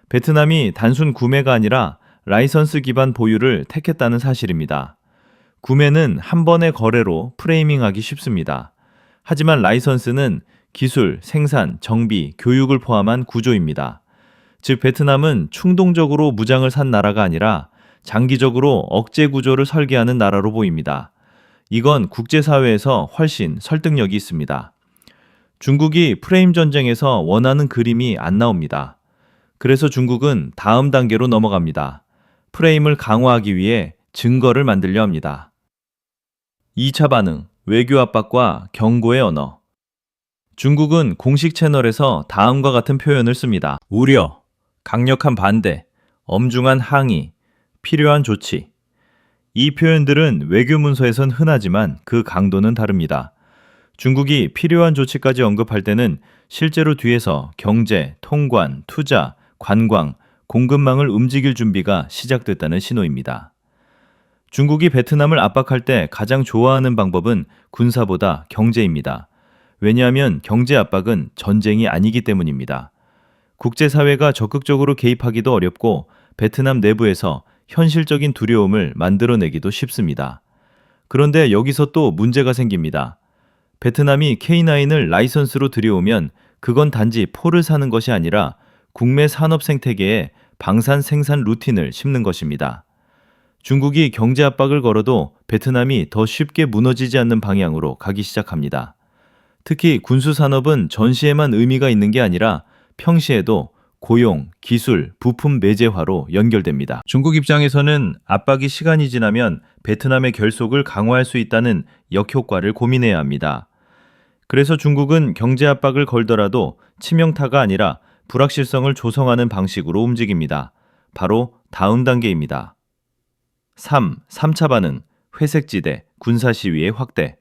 베트남이 단순 구매가 아니라 라이선스 기반 보유를 택했다는 사실입니다. 구매는 한 번의 거래로 프레이밍하기 쉽습니다. 하지만 라이선스는 기술, 생산, 정비, 교육을 포함한 구조입니다. 즉, 베트남은 충동적으로 무장을 산 나라가 아니라 장기적으로 억제 구조를 설계하는 나라로 보입니다. 이건 국제사회에서 훨씬 설득력이 있습니다. 중국이 프레임 전쟁에서 원하는 그림이 안 나옵니다. 그래서 중국은 다음 단계로 넘어갑니다. 프레임을 강화하기 위해 증거를 만들려 합니다. 2차 반응, 외교 압박과 경고의 언어. 중국은 공식 채널에서 다음과 같은 표현을 씁니다. 우려, 강력한 반대, 엄중한 항의, 필요한 조치. 이 표현들은 외교 문서에선 흔하지만 그 강도는 다릅니다. 중국이 필요한 조치까지 언급할 때는 실제로 뒤에서 경제, 통관, 투자, 관광, 공급망을 움직일 준비가 시작됐다는 신호입니다. 중국이 베트남을 압박할 때 가장 좋아하는 방법은 군사보다 경제입니다. 왜냐하면 경제 압박은 전쟁이 아니기 때문입니다. 국제사회가 적극적으로 개입하기도 어렵고 베트남 내부에서 현실적인 두려움을 만들어내기도 쉽습니다. 그런데 여기서 또 문제가 생깁니다. 베트남이 K9을 라이선스로 들여오면 그건 단지 포를 사는 것이 아니라 국내 산업 생태계에 방산 생산 루틴을 심는 것입니다. 중국이 경제 압박을 걸어도 베트남이 더 쉽게 무너지지 않는 방향으로 가기 시작합니다. 특히 군수 산업은 전시에만 의미가 있는 게 아니라 평시에도 고용, 기술, 부품 매제화로 연결됩니다. 중국 입장에서는 압박이 시간이 지나면 베트남의 결속을 강화할 수 있다는 역효과를 고민해야 합니다. 그래서 중국은 경제 압박을 걸더라도 치명타가 아니라 불확실성을 조성하는 방식으로 움직입니다. 바로 다음 단계입니다. 3차 반응, 회색지대, 군사시위의 확대.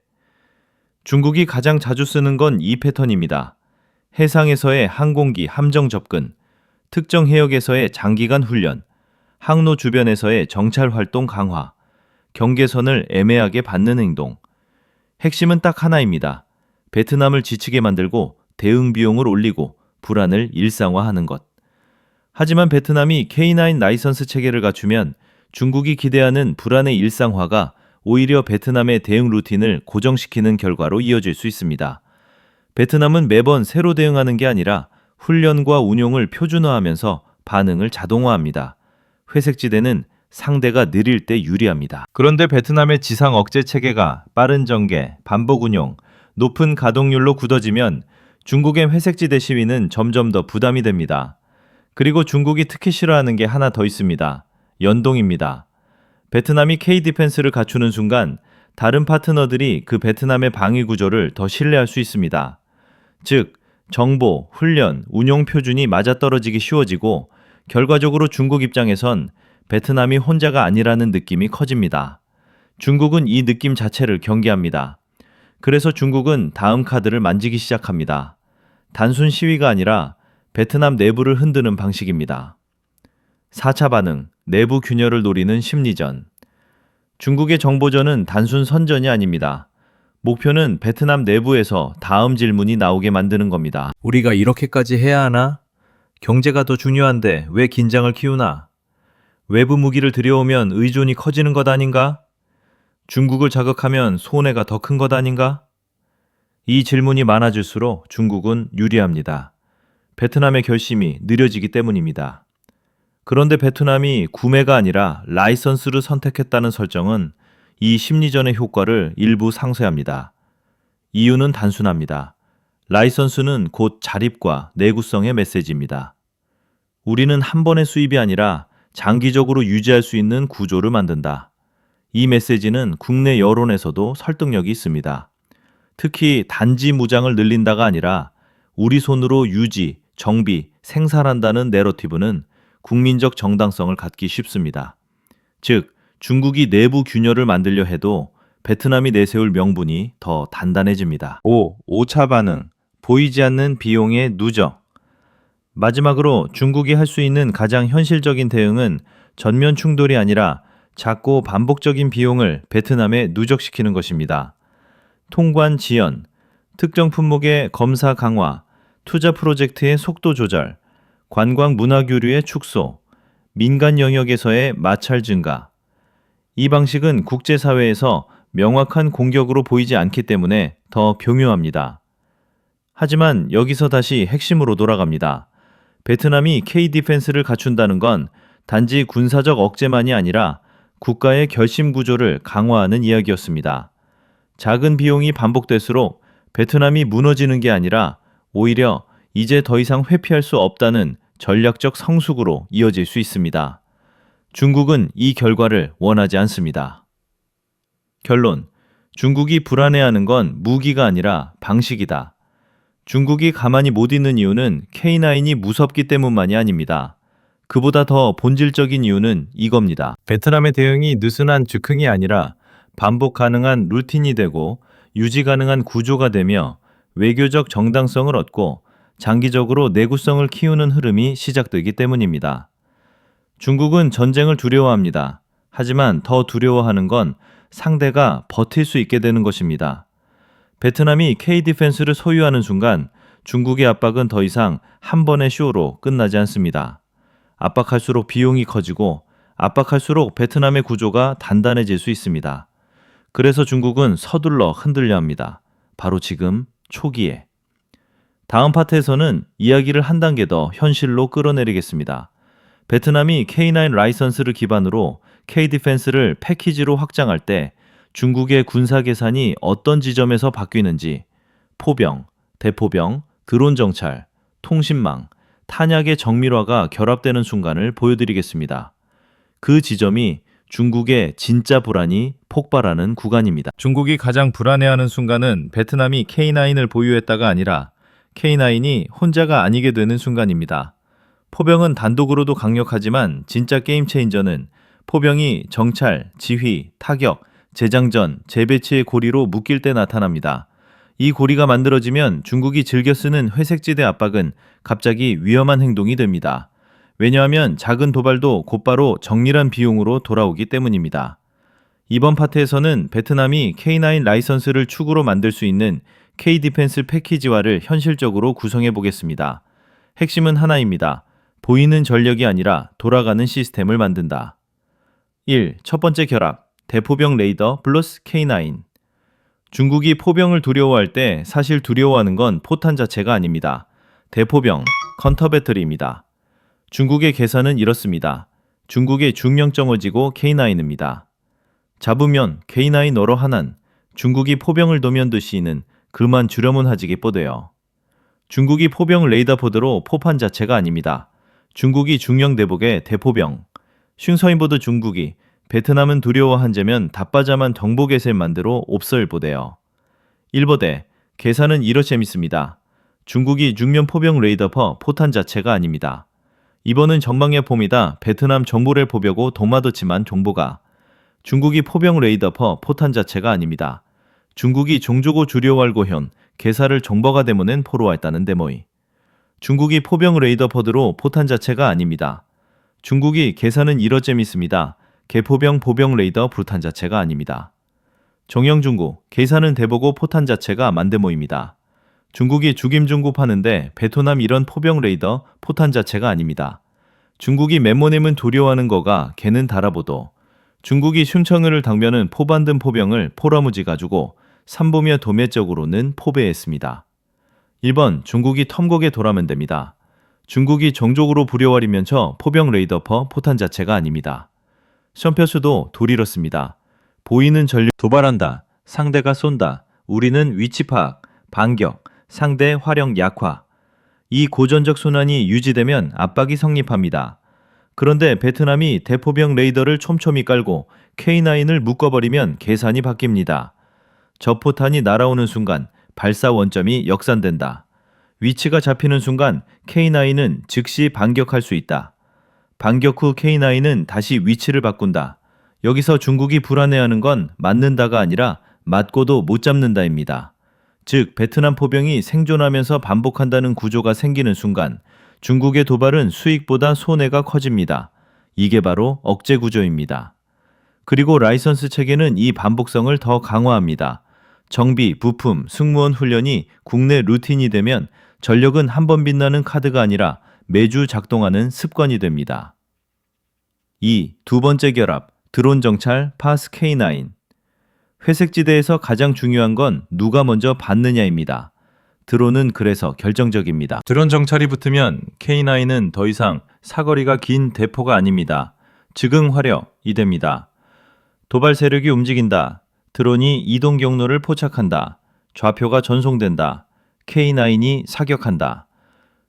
중국이 가장 자주 쓰는 건 이 패턴입니다. 해상에서의 항공기 함정 접근, 특정 해역에서의 장기간 훈련, 항로 주변에서의 정찰 활동 강화, 경계선을 애매하게 받는 행동. 핵심은 딱 하나입니다. 베트남을 지치게 만들고 대응 비용을 올리고 불안을 일상화하는 것. 하지만 베트남이 K9 라이선스 체계를 갖추면 중국이 기대하는 불안의 일상화가 오히려 베트남의 대응 루틴을 고정시키는 결과로 이어질 수 있습니다. 베트남은 매번 새로 대응하는 게 아니라 훈련과 운용을 표준화하면서 반응을 자동화합니다. 회색지대는 상대가 느릴 때 유리합니다. 그런데 베트남의 지상 억제 체계가 빠른 전개, 반복 운용, 높은 가동률로 굳어지면 중국의 회색지대 시위는 점점 더 부담이 됩니다. 그리고 중국이 특히 싫어하는 게 하나 더 있습니다. 연동입니다. 베트남이 K-디펜스를 갖추는 순간 다른 파트너들이 그 베트남의 방위 구조를 더 신뢰할 수 있습니다. 즉, 정보, 훈련, 운용 표준이 맞아떨어지기 쉬워지고 결과적으로 중국 입장에선 베트남이 혼자가 아니라는 느낌이 커집니다. 중국은 이 느낌 자체를 경계합니다. 그래서 중국은 다음 카드를 만지기 시작합니다. 단순 시위가 아니라 베트남 내부를 흔드는 방식입니다. 4차 반응, 내부 균열을 노리는 심리전. 중국의 정보전은 단순 선전이 아닙니다. 목표는 베트남 내부에서 다음 질문이 나오게 만드는 겁니다. 우리가 이렇게까지 해야 하나? 경제가 더 중요한데 왜 긴장을 키우나? 외부 무기를 들여오면 의존이 커지는 것 아닌가? 중국을 자극하면 손해가 더 큰 것 아닌가? 이 질문이 많아질수록 중국은 유리합니다. 베트남의 결심이 느려지기 때문입니다. 그런데 베트남이 구매가 아니라 라이선스를 선택했다는 설정은 이 심리전의 효과를 일부 상쇄합니다. 이유는 단순합니다. 라이선스는 곧 자립과 내구성의 메시지입니다. 우리는 한 번의 수입이 아니라 장기적으로 유지할 수 있는 구조를 만든다. 이 메시지는 국내 여론에서도 설득력이 있습니다. 특히 단지 무장을 늘린다가 아니라 우리 손으로 유지, 정비, 생산한다는 내러티브는 국민적 정당성을 갖기 쉽습니다. 즉, 중국이 내부 균열을 만들려 해도 베트남이 내세울 명분이 더 단단해집니다. 5. 5차 반응. 보이지 않는 비용의 누적. 마지막으로 중국이 할 수 있는 가장 현실적인 대응은 전면 충돌이 아니라 작고 반복적인 비용을 베트남에 누적시키는 것입니다. 통관 지연, 특정 품목의 검사 강화, 투자 프로젝트의 속도 조절, 관광 문화 교류의 축소, 민간 영역에서의 마찰 증가. 이 방식은 국제사회에서 명확한 공격으로 보이지 않기 때문에 더 교묘합니다. 하지만 여기서 다시 핵심으로 돌아갑니다. 베트남이 K-디펜스를 갖춘다는 건 단지 군사적 억제만이 아니라 국가의 결심 구조를 강화하는 이야기였습니다. 작은 비용이 반복될수록 베트남이 무너지는 게 아니라 오히려 이제 더 이상 회피할 수 없다는 전략적 성숙으로 이어질 수 있습니다. 중국은 이 결과를 원하지 않습니다. 결론, 중국이 불안해하는 건 무기가 아니라 방식이다. 중국이 가만히 못 있는 이유는 K9이 무섭기 때문만이 아닙니다. 그보다 더 본질적인 이유는 이겁니다. 베트남의 대응이 느슨한 즉흥이 아니라 반복 가능한 루틴이 되고 유지 가능한 구조가 되며 외교적 정당성을 얻고 장기적으로 내구성을 키우는 흐름이 시작되기 때문입니다. 중국은 전쟁을 두려워합니다. 하지만 더 두려워하는 건 상대가 버틸 수 있게 되는 것입니다. 베트남이 K-디펜스를 소유하는 순간 중국의 압박은 더 이상 한 번의 쇼로 끝나지 않습니다. 압박할수록 비용이 커지고 압박할수록 베트남의 구조가 단단해질 수 있습니다. 그래서 중국은 서둘러 흔들려 합니다. 바로 지금 초기에. 다음 파트에서는 이야기를 한 단계 더 현실로 끌어내리겠습니다. 베트남이 K9 라이선스를 기반으로 K-디펜스를 패키지로 확장할 때 중국의 군사 계산이 어떤 지점에서 바뀌는지 포병, 대포병, 드론 정찰, 통신망, 탄약의 정밀화가 결합되는 순간을 보여드리겠습니다. 그 지점이 중국의 진짜 불안이 폭발하는 구간입니다. 중국이 가장 불안해하는 순간은 베트남이 K9을 보유했다가 아니라 K9이 혼자가 아니게 되는 순간입니다. 포병은 단독으로도 강력하지만 진짜 게임 체인저는 포병이 정찰, 지휘, 타격, 재장전, 재배치의 고리로 묶일 때 나타납니다. 이 고리가 만들어지면 중국이 즐겨 쓰는 회색지대 압박은 갑자기 위험한 행동이 됩니다. 왜냐하면 작은 도발도 곧바로 정밀한 비용으로 돌아오기 때문입니다. 이번 파트에서는 베트남이 K9 라이선스를 축으로 만들 수 있는 K-디펜스 패키지화를 현실적으로 구성해 보겠습니다. 핵심은 하나입니다. 보이는 전력이 아니라 돌아가는 시스템을 만든다. 1. 첫 번째 결합. 대포병 레이더 플러스 K9. 중국이 포병을 두려워할 때 사실 두려워하는 건 포탄 자체가 아닙니다. 대포병, 컨터 배터리입니다. 중국의 계산은 이렇습니다. 중국의 중령정어지고 K9입니다. 잡으면 K9 너러 하난, 중국이 포병을 도면듯이는 그만 주려문 하지기 뽀대요. 중국이 포병 레이더 포드로 포판 자체가 아닙니다. 중국이 중령 대복의 대포병, 슌서인보드 중국이 베트남은 두려워한제면 답바자만 덩보게셀 만들어 옵설 보대요. 1보대, 계산은 이렇 재밌습니다. 중국이 중면 포병 레이더퍼 포탄 자체가 아닙니다. 이번은 정방의 폼이다. 베트남 정보를 보려고 도마도치만 정보가. 중국이 포병 레이더퍼 포탄 자체가 아닙니다. 중국이 종조고 주려왈고 현, 계사를 정버가 되모는 포로했다는 데모이. 중국이 포병 레이더 퍼드로 포탄 자체가 아닙니다. 중국이 계산은 이러 재밌습니다. 개포병 보병 레이더 불탄 자체가 아닙니다. 정영중국, 계산은 대보고 포탄 자체가 만대모입니다. 중국이 죽임중국 하는데 베트남 이런 포병 레이더 포탄 자체가 아닙니다. 중국이 멤모님은 두려워하는 거가 걔는 달아보도. 중국이 슌청을 당면은 포반든 포병을 포라무지 가지고 삼보며 도매 쪽으로는 포배했습니다. 1번 중국이 텀곡에 돌아면 됩니다. 중국이 정족으로 부려와리면서 포병 레이더퍼 포탄 자체가 아닙니다. 션표수도 돌 잃었습니다. 보이는 전력 도발한다. 상대가 쏜다. 우리는 위치 파악, 반격, 상대 화력 약화. 이 고전적 순환이 유지되면 압박이 성립합니다. 그런데 베트남이 대포병 레이더를 촘촘히 깔고 K9을 묶어버리면 계산이 바뀝니다. 저 포탄이 날아오는 순간 발사 원점이 역산된다. 위치가 잡히는 순간 K9은 즉시 반격할 수 있다. 반격 후 K9은 다시 위치를 바꾼다. 여기서 중국이 불안해하는 건 맞는다가 아니라 맞고도 못 잡는다입니다. 즉 베트남 포병이 생존하면서 반복한다는 구조가 생기는 순간 중국의 도발은 수익보다 손해가 커집니다. 이게 바로 억제 구조입니다. 그리고 라이선스 체계는 이 반복성을 더 강화합니다. 정비, 부품, 승무원 훈련이 국내 루틴이 되면 전력은 한 번 빛나는 카드가 아니라 매주 작동하는 습관이 됩니다. 2. 두 번째 결합, 드론 정찰, 파스 K9. 회색지대에서 가장 중요한 건 누가 먼저 받느냐입니다. 드론은 그래서 결정적입니다. 드론 정찰이 붙으면 K9은 더 이상 사거리가 긴 대포가 아닙니다. 즉응 화력이 됩니다. 도발 세력이 움직인다. 드론이 이동 경로를 포착한다. 좌표가 전송된다. K9이 사격한다.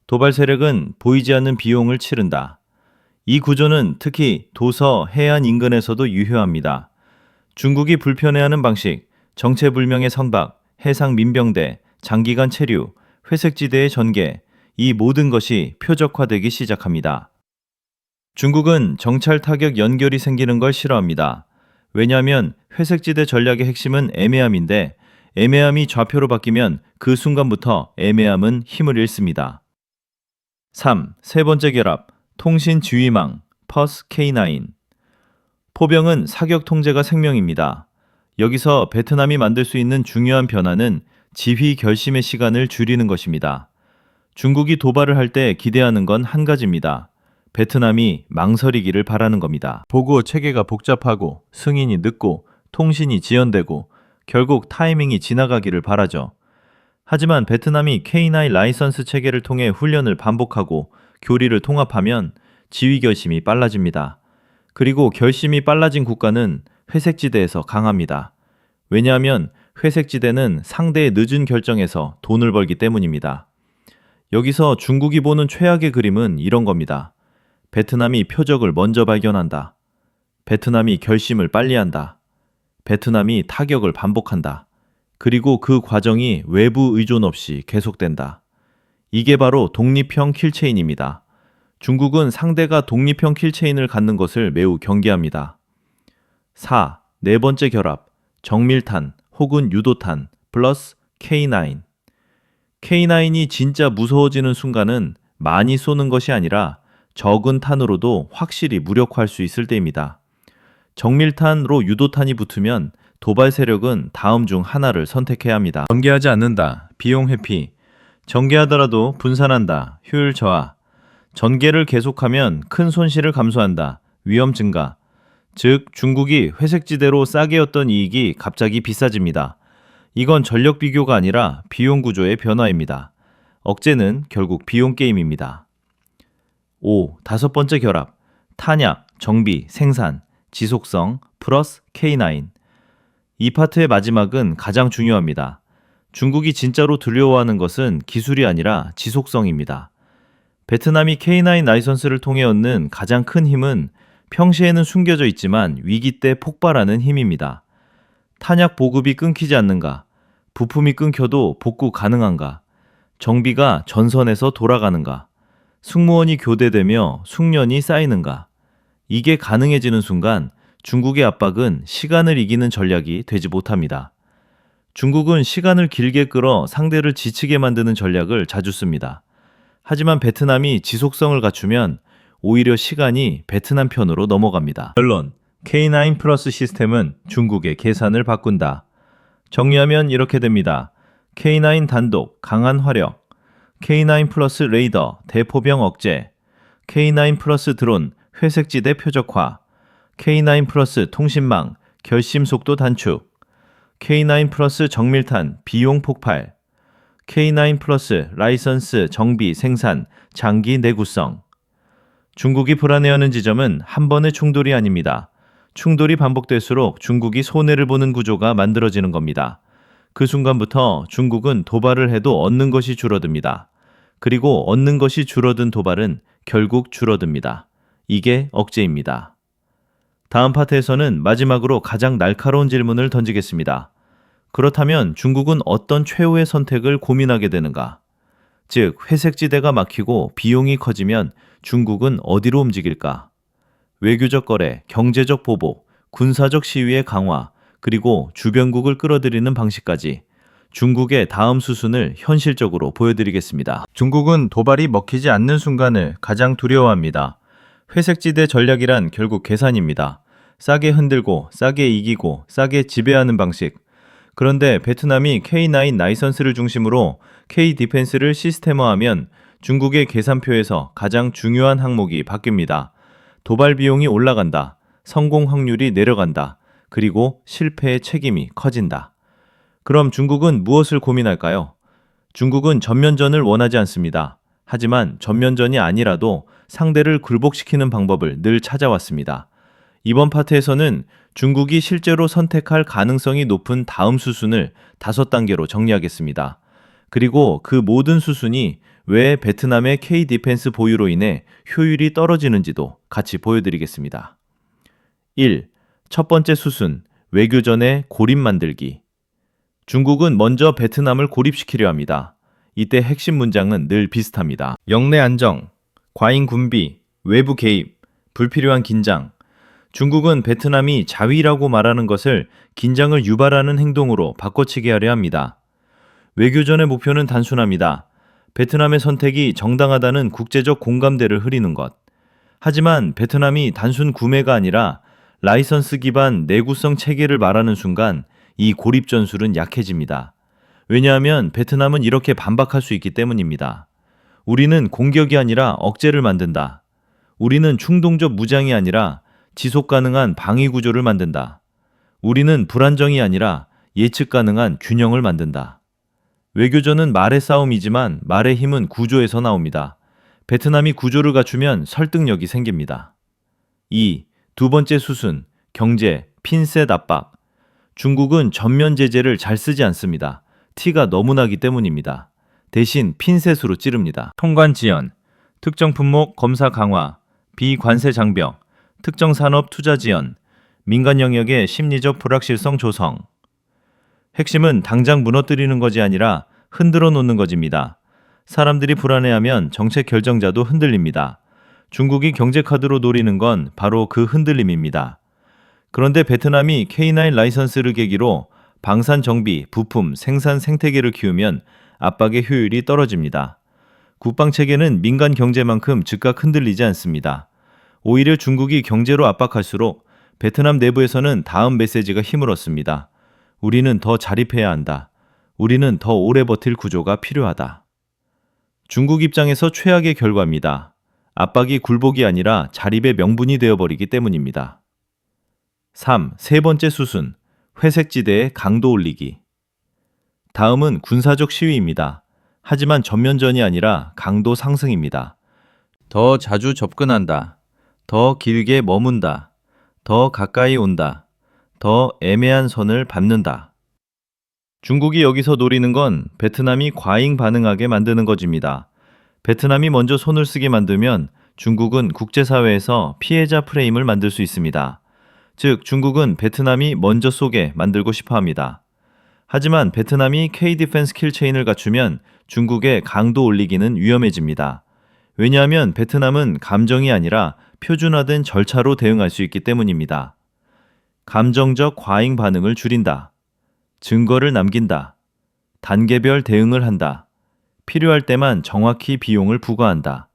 도발 세력은 보이지 않는 비용을 치른다. 이 구조는 특히 도서, 해안 인근에서도 유효합니다. 중국이 불편해하는 방식, 정체불명의 선박, 해상 민병대, 장기간 체류, 회색지대의 전개, 이 모든 것이 표적화되기 시작합니다. 중국은 정찰 타격 연결이 생기는 걸 싫어합니다. 왜냐하면 회색지대 전략의 핵심은 애매함인데 애매함이 좌표로 바뀌면 그 순간부터 애매함은 힘을 잃습니다. 3. 세 번째 결합, 통신 지휘망, 퍼스 K9. 포병은 사격 통제가 생명입니다. 여기서 베트남이 만들 수 있는 중요한 변화는 지휘 결심의 시간을 줄이는 것입니다. 중국이 도발을 할 때 기대하는 건 한 가지입니다. 베트남이 망설이기를 바라는 겁니다. 보고 체계가 복잡하고 승인이 늦고 통신이 지연되고 결국 타이밍이 지나가기를 바라죠. 하지만 베트남이 K9 라이선스 체계를 통해 훈련을 반복하고 교리를 통합하면 지휘 결심이 빨라집니다. 그리고 결심이 빨라진 국가는 회색지대에서 강합니다. 왜냐하면 회색지대는 상대의 늦은 결정에서 돈을 벌기 때문입니다. 여기서 중국이 보는 최악의 그림은 이런 겁니다. 베트남이 표적을 먼저 발견한다. 베트남이 결심을 빨리 한다. 베트남이 타격을 반복한다. 그리고 그 과정이 외부 의존 없이 계속된다. 이게 바로 독립형 킬체인입니다. 중국은 상대가 독립형 킬체인을 갖는 것을 매우 경계합니다. 4. 네 번째 결합, 정밀탄 혹은 유도탄 플러스 K9. K9이 진짜 무서워지는 순간은 많이 쏘는 것이 아니라 적은 탄으로도 확실히 무력화할 수 있을 때입니다. 정밀탄으로 유도탄이 붙으면 도발 세력은 다음 중 하나를 선택해야 합니다. 전개하지 않는다. 비용 회피. 전개하더라도 분산한다. 효율 저하. 전개를 계속하면 큰 손실을 감수한다. 위험 증가. 즉 중국이 회색지대로 싸게 얻던 이익이 갑자기 비싸집니다. 이건 전력 비교가 아니라 비용 구조의 변화입니다. 억제는 결국 비용 게임입니다. 5. 다섯 번째 결합, 탄약, 정비, 생산, 지속성, 플러스 K9. 이 파트의 마지막은 가장 중요합니다. 중국이 진짜로 두려워하는 것은 기술이 아니라 지속성입니다. 베트남이 K9 라이선스를 통해 얻는 가장 큰 힘은 평시에는 숨겨져 있지만 위기 때 폭발하는 힘입니다. 탄약 보급이 끊기지 않는가, 부품이 끊겨도 복구 가능한가, 정비가 전선에서 돌아가는가, 승무원이 교대되며 숙련이 쌓이는가. 이게 가능해지는 순간 중국의 압박은 시간을 이기는 전략이 되지 못합니다. 중국은 시간을 길게 끌어 상대를 지치게 만드는 전략을 자주 씁니다. 하지만 베트남이 지속성을 갖추면 오히려 시간이 베트남 편으로 넘어갑니다. 결론, K9 플러스 시스템은 중국의 계산을 바꾼다. 정리하면 이렇게 됩니다. K9 단독, 강한 화력, K9 플러스 레이더, 대포병 억제, K9 플러스 드론, 회색지대 표적화, K9 플러스 통신망, 결심 속도 단축, K9 플러스 정밀탄, 비용 폭발, K9 플러스 라이선스 정비 생산, 장기 내구성. 중국이 불안해하는 지점은 한 번의 충돌이 아닙니다. 충돌이 반복될수록 중국이 손해를 보는 구조가 만들어지는 겁니다. 그 순간부터 중국은 도발을 해도 얻는 것이 줄어듭니다. 그리고 얻는 것이 줄어든 도발은 결국 줄어듭니다. 이게 억제입니다. 다음 파트에서는 마지막으로 가장 날카로운 질문을 던지겠습니다. 그렇다면 중국은 어떤 최후의 선택을 고민하게 되는가? 즉, 회색지대가 막히고 비용이 커지면 중국은 어디로 움직일까? 외교적 거래, 경제적 보복, 군사적 시위의 강화, 그리고 주변국을 끌어들이는 방식까지 중국의 다음 수순을 현실적으로 보여드리겠습니다. 중국은 도발이 먹히지 않는 순간을 가장 두려워합니다. 회색지대 전략이란 결국 계산입니다. 싸게 흔들고, 싸게 이기고, 싸게 지배하는 방식. 그런데 베트남이 K9 라이선스를 중심으로 K-디펜스를 시스템화하면 중국의 계산표에서 가장 중요한 항목이 바뀝니다. 도발 비용이 올라간다. 성공 확률이 내려간다. 그리고 실패의 책임이 커진다. 그럼 중국은 무엇을 고민할까요? 중국은 전면전을 원하지 않습니다. 하지만 전면전이 아니라도 상대를 굴복시키는 방법을 늘 찾아왔습니다. 이번 파트에서는 중국이 실제로 선택할 가능성이 높은 다음 수순을 5단계로 정리하겠습니다. 그리고 그 모든 수순이 왜 베트남의 K-디펜스 보유로 인해 효율이 떨어지는지도 같이 보여드리겠습니다. 1. 첫 번째 수순, 외교전의 고립 만들기. 중국은 먼저 베트남을 고립시키려 합니다. 이때 핵심 문장은 늘 비슷합니다. 영내 안정, 과잉 군비, 외부 개입, 불필요한 긴장. 중국은 베트남이 자위라고 말하는 것을 긴장을 유발하는 행동으로 바꿔치기 하려 합니다. 외교전의 목표는 단순합니다. 베트남의 선택이 정당하다는 국제적 공감대를 흐리는 것. 하지만 베트남이 단순 구매가 아니라 라이선스 기반 내구성 체계를 말하는 순간 이 고립 전술은 약해집니다. 왜냐하면 베트남은 이렇게 반박할 수 있기 때문입니다. 우리는 공격이 아니라 억제를 만든다. 우리는 충동적 무장이 아니라 지속 가능한 방위 구조를 만든다. 우리는 불안정이 아니라 예측 가능한 균형을 만든다. 외교전은 말의 싸움이지만 말의 힘은 구조에서 나옵니다. 베트남이 구조를 갖추면 설득력이 생깁니다. 2. 두 번째 수순, 경제, 핀셋 압박. 중국은 전면 제재를 잘 쓰지 않습니다. 티가 너무 나기 때문입니다. 대신 핀셋으로 찌릅니다. 통관 지연, 특정 품목 검사 강화, 비관세 장벽, 특정 산업 투자 지연, 민간 영역의 심리적 불확실성 조성. 핵심은 당장 무너뜨리는 것이 아니라 흔들어 놓는 것입니다. 사람들이 불안해하면 정책 결정자도 흔들립니다. 중국이 경제 카드로 노리는 건 바로 그 흔들림입니다. 그런데 베트남이 K9 라이선스를 계기로 방산 정비, 부품, 생산 생태계를 키우면 압박의 효율이 떨어집니다. 국방 체계는 민간 경제만큼 즉각 흔들리지 않습니다. 오히려 중국이 경제로 압박할수록 베트남 내부에서는 다음 메시지가 힘을 얻습니다. 우리는 더 자립해야 한다. 우리는 더 오래 버틸 구조가 필요하다. 중국 입장에서 최악의 결과입니다. 압박이 굴복이 아니라 자립의 명분이 되어버리기 때문입니다. 3. 세 번째 수순, 회색지대의 강도 올리기. 다음은 군사적 시위입니다. 하지만 전면전이 아니라 강도 상승입니다. 더 자주 접근한다. 더 길게 머문다. 더 가까이 온다. 더 애매한 선을 밟는다. 중국이 여기서 노리는 건 베트남이 과잉 반응하게 만드는 것입니다. 베트남이 먼저 손을 쓰게 만들면 중국은 국제사회에서 피해자 프레임을 만들 수 있습니다. 즉, 중국은 베트남이 먼저 쏘게 만들고 싶어 합니다. 하지만 베트남이 K-디펜스 킬체인을 갖추면 중국의 강도 올리기는 위험해집니다. 왜냐하면 베트남은 감정이 아니라 표준화된 절차로 대응할 수 있기 때문입니다. 감정적 과잉 반응을 줄인다. 증거를 남긴다. 단계별 대응을 한다. 필요할 때만 정확히 비용을 부과한다.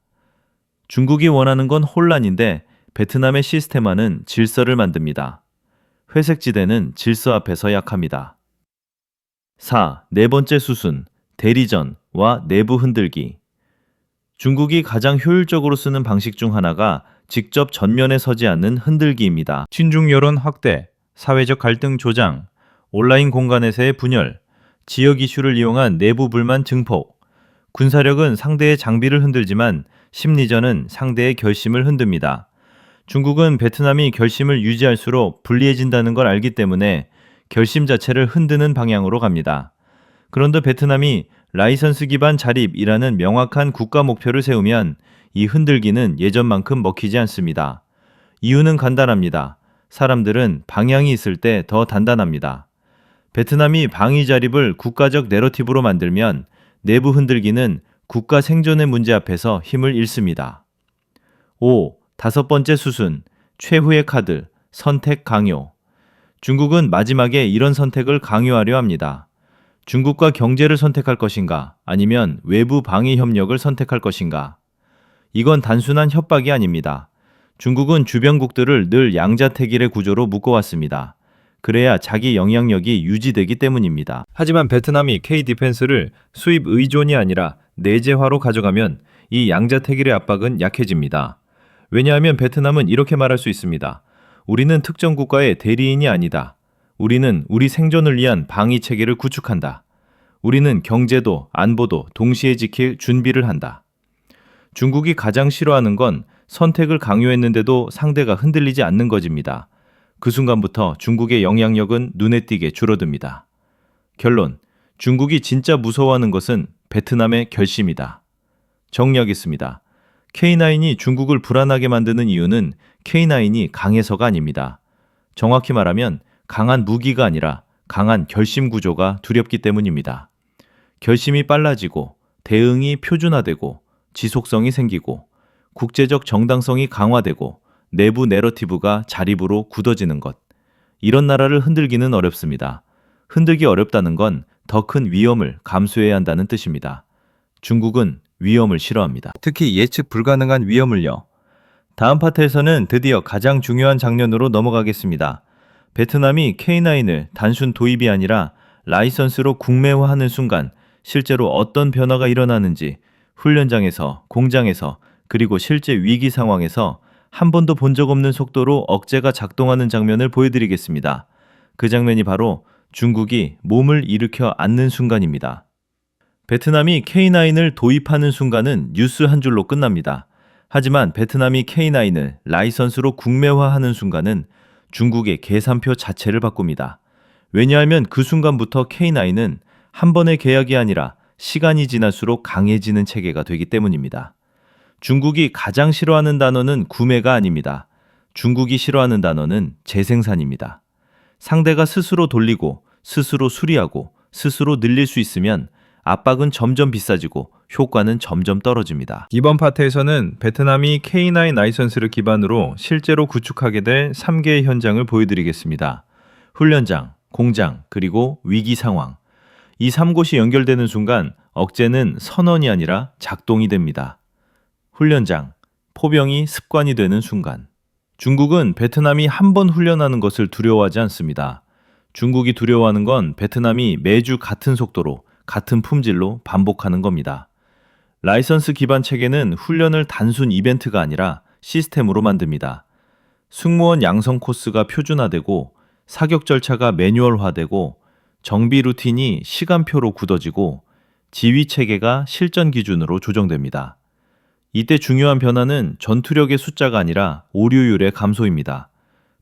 중국이 원하는 건 혼란인데 베트남의 시스템화는 질서를 만듭니다. 회색지대는 질서 앞에서 약합니다. 4. 네 번째 수순, 대리전과 내부 흔들기. 중국이 가장 효율적으로 쓰는 방식 중 하나가 직접 전면에 서지 않는 흔들기입니다. 친중 여론 확대, 사회적 갈등 조장, 온라인 공간에서의 분열, 지역 이슈를 이용한 내부 불만 증폭, 군사력은 상대의 장비를 흔들지만 심리전은 상대의 결심을 흔듭니다. 중국은 베트남이 결심을 유지할수록 불리해진다는 걸 알기 때문에 결심 자체를 흔드는 방향으로 갑니다. 그런데 베트남이 라이선스 기반 자립이라는 명확한 국가 목표를 세우면 이 흔들기는 예전만큼 먹히지 않습니다. 이유는 간단합니다. 사람들은 방향이 있을 때 더 단단합니다. 베트남이 방위 자립을 국가적 내러티브로 만들면 내부 흔들기는 국가 생존의 문제 앞에서 힘을 잃습니다. 5. 다섯 번째 수순, 최후의 카드, 선택 강요. 중국은 마지막에 이런 선택을 강요하려 합니다. 중국과 경제를 선택할 것인가, 아니면 외부 방위 협력을 선택할 것인가. 이건 단순한 협박이 아닙니다. 중국은 주변국들을 늘 양자택일의 구조로 묶어왔습니다. 그래야 자기 영향력이 유지되기 때문입니다. 하지만 베트남이 K-디펜스를 수입 의존이 아니라 내재화로 가져가면 이 양자택일의 압박은 약해집니다. 왜냐하면 베트남은 이렇게 말할 수 있습니다. 우리는 특정 국가의 대리인이 아니다. 우리는 우리 생존을 위한 방위 체계를 구축한다. 우리는 경제도 안보도 동시에 지킬 준비를 한다. 중국이 가장 싫어하는 건 선택을 강요했는데도 상대가 흔들리지 않는 것입니다. 그 순간부터 중국의 영향력은 눈에 띄게 줄어듭니다. 결론, 중국이 진짜 무서워하는 것은 베트남의 결심이다. 정리하겠습니다. K9이 중국을 불안하게 만드는 이유는 K9이 강해서가 아닙니다. 정확히 말하면 강한 무기가 아니라 강한 결심 구조가 두렵기 때문입니다. 결심이 빨라지고 대응이 표준화되고 지속성이 생기고 국제적 정당성이 강화되고 내부 내러티브가 자립으로 굳어지는 것. 이런 나라를 흔들기는 어렵습니다. 흔들기 어렵다는 건 더 큰 위험을 감수해야 한다는 뜻입니다. 중국은 위험을 싫어합니다. 특히 예측 불가능한 위험을요. 다음 파트에서는 드디어 가장 중요한 장면으로 넘어가겠습니다. 베트남이 K9을 단순 도입이 아니라 라이선스로 국내화하는 순간 실제로 어떤 변화가 일어나는지 훈련장에서, 공장에서, 그리고 실제 위기 상황에서 한 번도 본 적 없는 속도로 억제가 작동하는 장면을 보여드리겠습니다. 그 장면이 바로 중국이 몸을 일으켜 앉는 순간입니다. 베트남이 K9을 도입하는 순간은 뉴스 한 줄로 끝납니다. 하지만 베트남이 K9을 라이선스로 국내화하는 순간은 중국의 계산표 자체를 바꿉니다. 왜냐하면 그 순간부터 K9은 한 번의 계약이 아니라 시간이 지날수록 강해지는 체계가 되기 때문입니다. 중국이 가장 싫어하는 단어는 구매가 아닙니다. 중국이 싫어하는 단어는 재생산입니다. 상대가 스스로 돌리고 스스로 수리하고 스스로 늘릴 수 있으면 압박은 점점 비싸지고 효과는 점점 떨어집니다. 이번 파트에서는 베트남이 K9 라이선스를 기반으로 실제로 구축하게 될 3개의 현장을 보여드리겠습니다. 훈련장, 공장, 그리고 위기 상황. 이 3곳이 연결되는 순간 억제는 선언이 아니라 작동이 됩니다. 훈련장, 포병이 습관이 되는 순간. 중국은 베트남이 한 번 훈련하는 것을 두려워하지 않습니다. 중국이 두려워하는 건 베트남이 매주 같은 속도로, 같은 품질로 반복하는 겁니다. 라이선스 기반 체계는 훈련을 단순 이벤트가 아니라 시스템으로 만듭니다. 승무원 양성 코스가 표준화되고 사격 절차가 매뉴얼화되고 정비 루틴이 시간표로 굳어지고 지휘 체계가 실전 기준으로 조정됩니다. 이때 중요한 변화는 전투력의 숫자가 아니라 오류율의 감소입니다.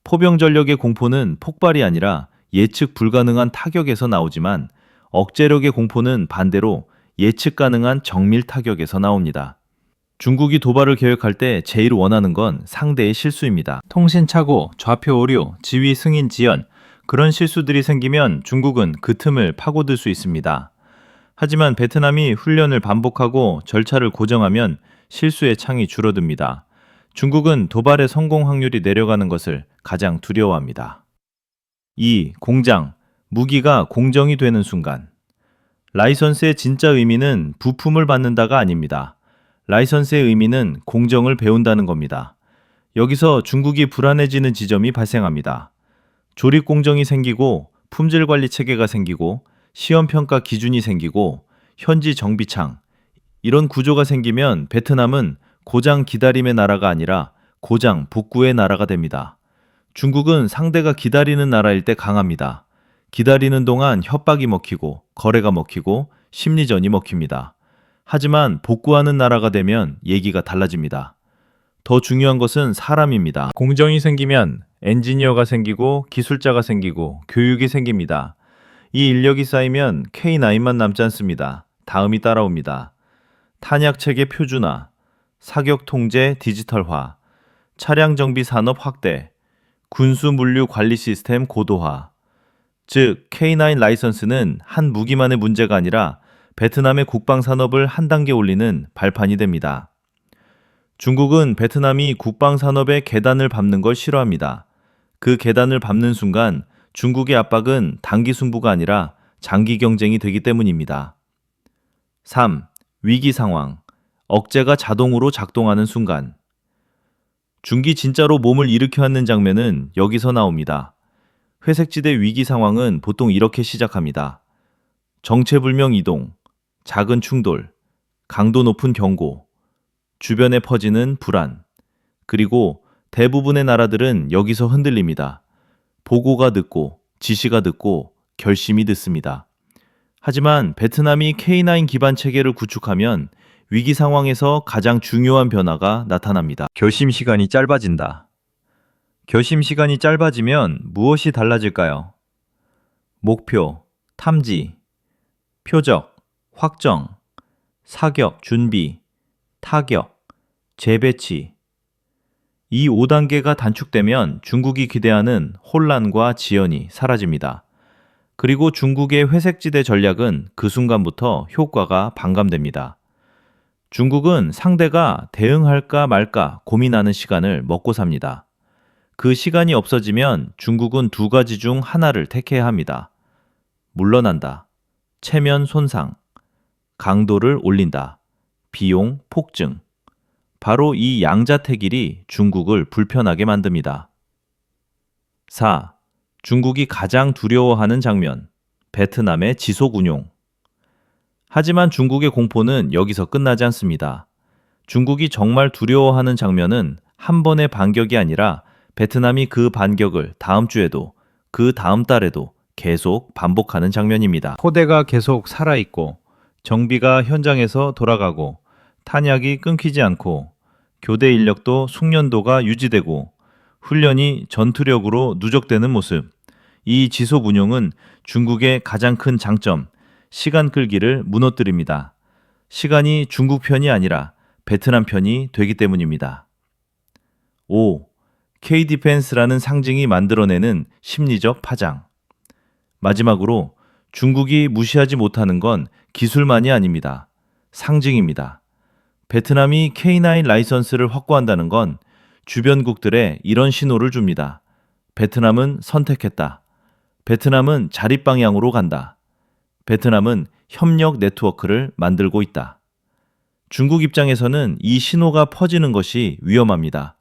포병 전력의 공포는 폭발이 아니라 예측 불가능한 타격에서 나오지만 억제력의 공포는 반대로 예측 가능한 정밀 타격에서 나옵니다. 중국이 도발을 계획할 때 제일 원하는 건 상대의 실수입니다. 통신 착오, 좌표 오류, 지휘 승인 지연, 그런 실수들이 생기면 중국은 그 틈을 파고들 수 있습니다. 하지만 베트남이 훈련을 반복하고 절차를 고정하면 실수의 창이 줄어듭니다. 중국은 도발의 성공 확률이 내려가는 것을 가장 두려워합니다. 2. 공장, 무기가 공정이 되는 순간. 라이선스의 진짜 의미는 부품을 받는다가 아닙니다. 라이선스의 의미는 공정을 배운다는 겁니다. 여기서 중국이 불안해지는 지점이 발생합니다. 조립 공정이 생기고 품질 관리 체계가 생기고 시험 평가 기준이 생기고 현지 정비창, 이런 구조가 생기면 베트남은 고장 기다림의 나라가 아니라 고장 복구의 나라가 됩니다. 중국은 상대가 기다리는 나라일 때 강합니다. 기다리는 동안 협박이 먹히고 거래가 먹히고 심리전이 먹힙니다. 하지만 복구하는 나라가 되면 얘기가 달라집니다. 더 중요한 것은 사람입니다. 공정이 생기면 엔지니어가 생기고 기술자가 생기고 교육이 생깁니다. 이 인력이 쌓이면 K9만 남지 않습니다. 다음이 따라옵니다. 탄약체계 표준화, 사격 통제 디지털화, 차량 정비 산업 확대, 군수 물류 관리 시스템 고도화. 즉, K9 라이선스는 한 무기만의 문제가 아니라 베트남의 국방 산업을 한 단계 올리는 발판이 됩니다. 중국은 베트남이 국방 산업의 계단을 밟는 걸 싫어합니다. 그 계단을 밟는 순간 중국의 압박은 단기 승부가 아니라 장기 경쟁이 되기 때문입니다. 3. 위기 상황. 억제가 자동으로 작동하는 순간. 중국이 진짜로 몸을 일으켜 앉는 장면은 여기서 나옵니다. 회색지대 위기 상황은 보통 이렇게 시작합니다. 정체불명 이동, 작은 충돌, 강도 높은 경고, 주변에 퍼지는 불안, 그리고 대부분의 나라들은 여기서 흔들립니다. 보고가 늦고, 지시가 늦고, 결심이 늦습니다. 하지만 베트남이 K9 기반 체계를 구축하면 위기 상황에서 가장 중요한 변화가 나타납니다. 결심 시간이 짧아진다. 결심 시간이 짧아지면 무엇이 달라질까요? 목표, 탐지, 표적, 확정, 사격, 준비, 타격, 재배치. 이 5단계가 단축되면 중국이 기대하는 혼란과 지연이 사라집니다. 그리고 중국의 회색지대 전략은 그 순간부터 효과가 반감됩니다. 중국은 상대가 대응할까 말까 고민하는 시간을 먹고 삽니다. 그 시간이 없어지면 중국은 두 가지 중 하나를 택해야 합니다. 물러난다. 체면 손상. 강도를 올린다. 비용 폭증. 바로 이 양자택일이 중국을 불편하게 만듭니다. 4. 중국이 가장 두려워하는 장면. 베트남의 지속 운용. 하지만 중국의 공포는 여기서 끝나지 않습니다. 중국이 정말 두려워하는 장면은 한 번의 반격이 아니라 베트남이 그 반격을 다음 주에도 그 다음 달에도 계속 반복하는 장면입니다. 포대가 계속 살아있고 정비가 현장에서 돌아가고 탄약이 끊기지 않고 교대 인력도 숙련도가 유지되고 훈련이 전투력으로 누적되는 모습. 이 지속 운용은 중국의 가장 큰 장점, 시간 끌기를 무너뜨립니다. 시간이 중국 편이 아니라 베트남 편이 되기 때문입니다. 5. K-디펜스라는 상징이 만들어내는 심리적 파장. 마지막으로 중국이 무시하지 못하는 건 기술만이 아닙니다. 상징입니다. 베트남이 K9 라이선스를 확보한다는 건 주변국들에 이런 신호를 줍니다. 베트남은 선택했다. 베트남은 자립방향으로 간다. 베트남은 협력 네트워크를 만들고 있다. 중국 입장에서는 이 신호가 퍼지는 것이 위험합니다.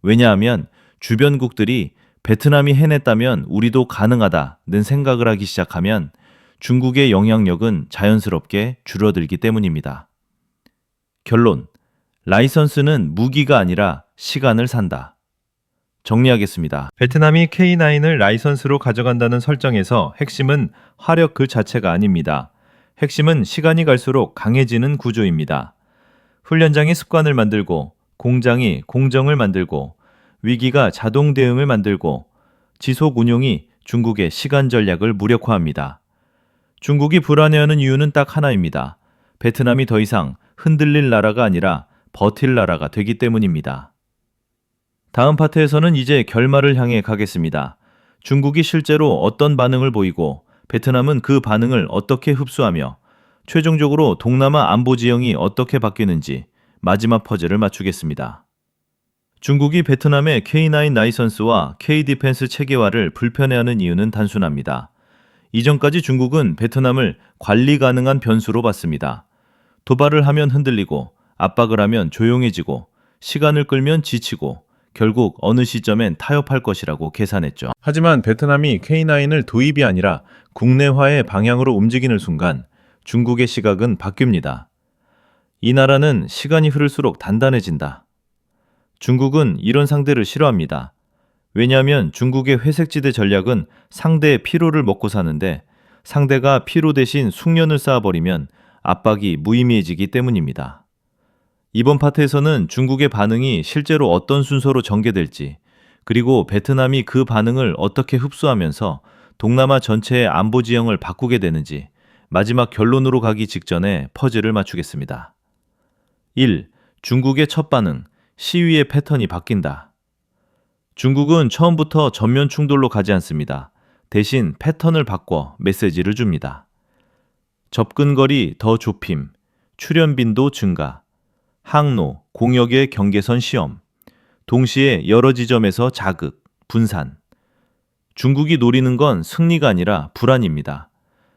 왜냐하면 주변국들이 베트남이 해냈다면 우리도 가능하다는 생각을 하기 시작하면 중국의 영향력은 자연스럽게 줄어들기 때문입니다. 결론, 라이선스는 무기가 아니라 시간을 산다. 정리하겠습니다. 베트남이 K9을 라이선스로 가져간다는 설정에서 핵심은 화력 그 자체가 아닙니다. 핵심은 시간이 갈수록 강해지는 구조입니다. 훈련장이 습관을 만들고 공장이 공정을 만들고 위기가 자동 대응을 만들고 지속 운용이 중국의 시간 전략을 무력화합니다. 중국이 불안해하는 이유는 딱 하나입니다. 베트남이 더 이상 흔들릴 나라가 아니라 버틸 나라가 되기 때문입니다. 다음 파트에서는 이제 결말을 향해 가겠습니다. 중국이 실제로 어떤 반응을 보이고 베트남은 그 반응을 어떻게 흡수하며 최종적으로 동남아 안보 지형이 어떻게 바뀌는지 마지막 퍼즐을 맞추겠습니다. 중국이 베트남의 K9 라이선스와 K-디펜스 체계화를 불편해하는 이유는 단순합니다. 이전까지 중국은 베트남을 관리 가능한 변수로 봤습니다. 도발을 하면 흔들리고 압박을 하면 조용해지고 시간을 끌면 지치고 결국 어느 시점엔 타협할 것이라고 계산했죠. 하지만 베트남이 K9을 도입이 아니라 국내화의 방향으로 움직이는 순간 중국의 시각은 바뀝니다. 이 나라는 시간이 흐를수록 단단해진다. 중국은 이런 상대를 싫어합니다. 왜냐하면 중국의 회색지대 전략은 상대의 피로를 먹고 사는데 상대가 피로 대신 숙련을 쌓아버리면 압박이 무의미해지기 때문입니다. 이번 파트에서는 중국의 반응이 실제로 어떤 순서로 전개될지, 그리고 베트남이 그 반응을 어떻게 흡수하면서 동남아 전체의 안보 지형을 바꾸게 되는지 마지막 결론으로 가기 직전에 퍼즐을 맞추겠습니다. 1. 중국의 첫 반응, 시위의 패턴이 바뀐다. 중국은 처음부터 전면 충돌로 가지 않습니다. 대신 패턴을 바꿔 메시지를 줍니다. 접근거리 더 좁힘, 출현 빈도 증가, 항로, 공역의 경계선 시험, 동시에 여러 지점에서 자극, 분산. 중국이 노리는 건 승리가 아니라 불안입니다.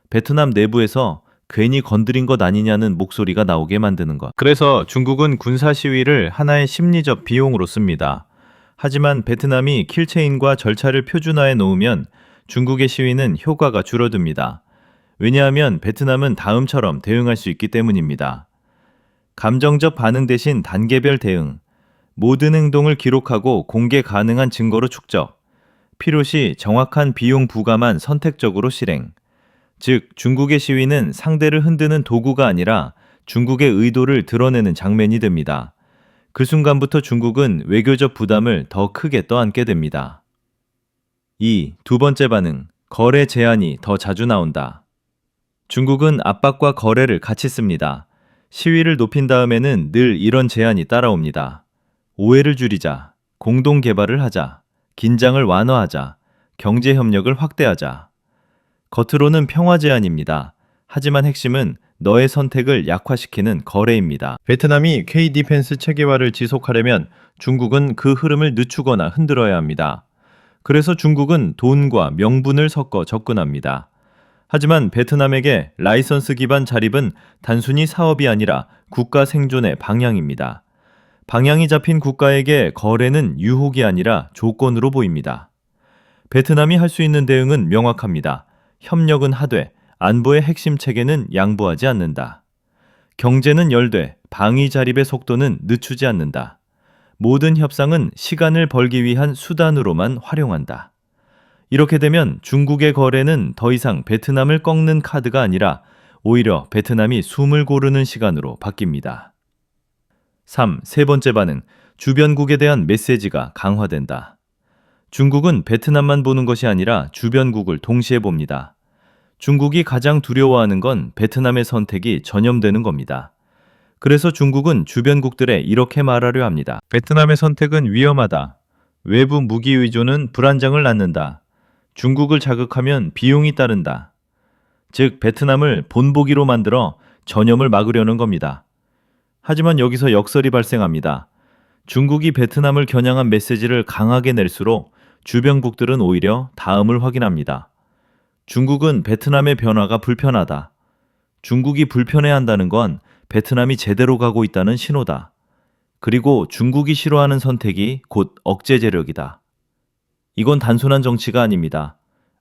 베트남 내부에서 괜히 건드린 것 아니냐는 목소리가 나오게 만드는 것. 그래서 중국은 군사 시위를 하나의 심리적 비용으로 씁니다. 하지만 베트남이 킬체인과 절차를 표준화해 놓으면 중국의 시위는 효과가 줄어듭니다. 왜냐하면 베트남은 다음처럼 대응할 수 있기 때문입니다. 감정적 반응 대신 단계별 대응, 모든 행동을 기록하고 공개 가능한 증거로 축적, 필요시 정확한 비용 부과만 선택적으로 실행. 즉, 중국의 시위는 상대를 흔드는 도구가 아니라 중국의 의도를 드러내는 장면이 됩니다. 그 순간부터 중국은 외교적 부담을 더 크게 떠안게 됩니다. 2. 두 번째 반응, 거래 제한이 더 자주 나온다. 중국은 압박과 거래를 같이 씁니다. 시위를 높인 다음에는 늘 이런 제안이 따라옵니다. 오해를 줄이자, 공동 개발을 하자, 긴장을 완화하자, 경제 협력을 확대하자. 겉으로는 평화 제안입니다. 하지만 핵심은 너의 선택을 약화시키는 거래입니다. 베트남이 K-디펜스 체계화를 지속하려면 중국은 그 흐름을 늦추거나 흔들어야 합니다. 그래서 중국은 돈과 명분을 섞어 접근합니다. 하지만 베트남에게 라이선스 기반 자립은 단순히 사업이 아니라 국가 생존의 방향입니다. 방향이 잡힌 국가에게 거래는 유혹이 아니라 조건으로 보입니다. 베트남이 할 수 있는 대응은 명확합니다. 협력은 하되 안보의 핵심 체계는 양보하지 않는다. 경제는 열되 방위 자립의 속도는 늦추지 않는다. 모든 협상은 시간을 벌기 위한 수단으로만 활용한다. 이렇게 되면 중국의 거래는 더 이상 베트남을 꺾는 카드가 아니라 오히려 베트남이 숨을 고르는 시간으로 바뀝니다. 3. 세 번째 반응, 주변국에 대한 메시지가 강화된다. 중국은 베트남만 보는 것이 아니라 주변국을 동시에 봅니다. 중국이 가장 두려워하는 건 베트남의 선택이 전염되는 겁니다. 그래서 중국은 주변국들에 이렇게 말하려 합니다. 베트남의 선택은 위험하다. 외부 무기 의존은 불안정을 낳는다. 중국을 자극하면 비용이 따른다. 즉, 베트남을 본보기로 만들어 전염을 막으려는 겁니다. 하지만 여기서 역설이 발생합니다. 중국이 베트남을 겨냥한 메시지를 강하게 낼수록 주변국들은 오히려 다음을 확인합니다. 중국은 베트남의 변화가 불편하다. 중국이 불편해한다는 건 베트남이 제대로 가고 있다는 신호다. 그리고 중국이 싫어하는 선택이 곧 억제 재력이다. 이건 단순한 정치가 아닙니다.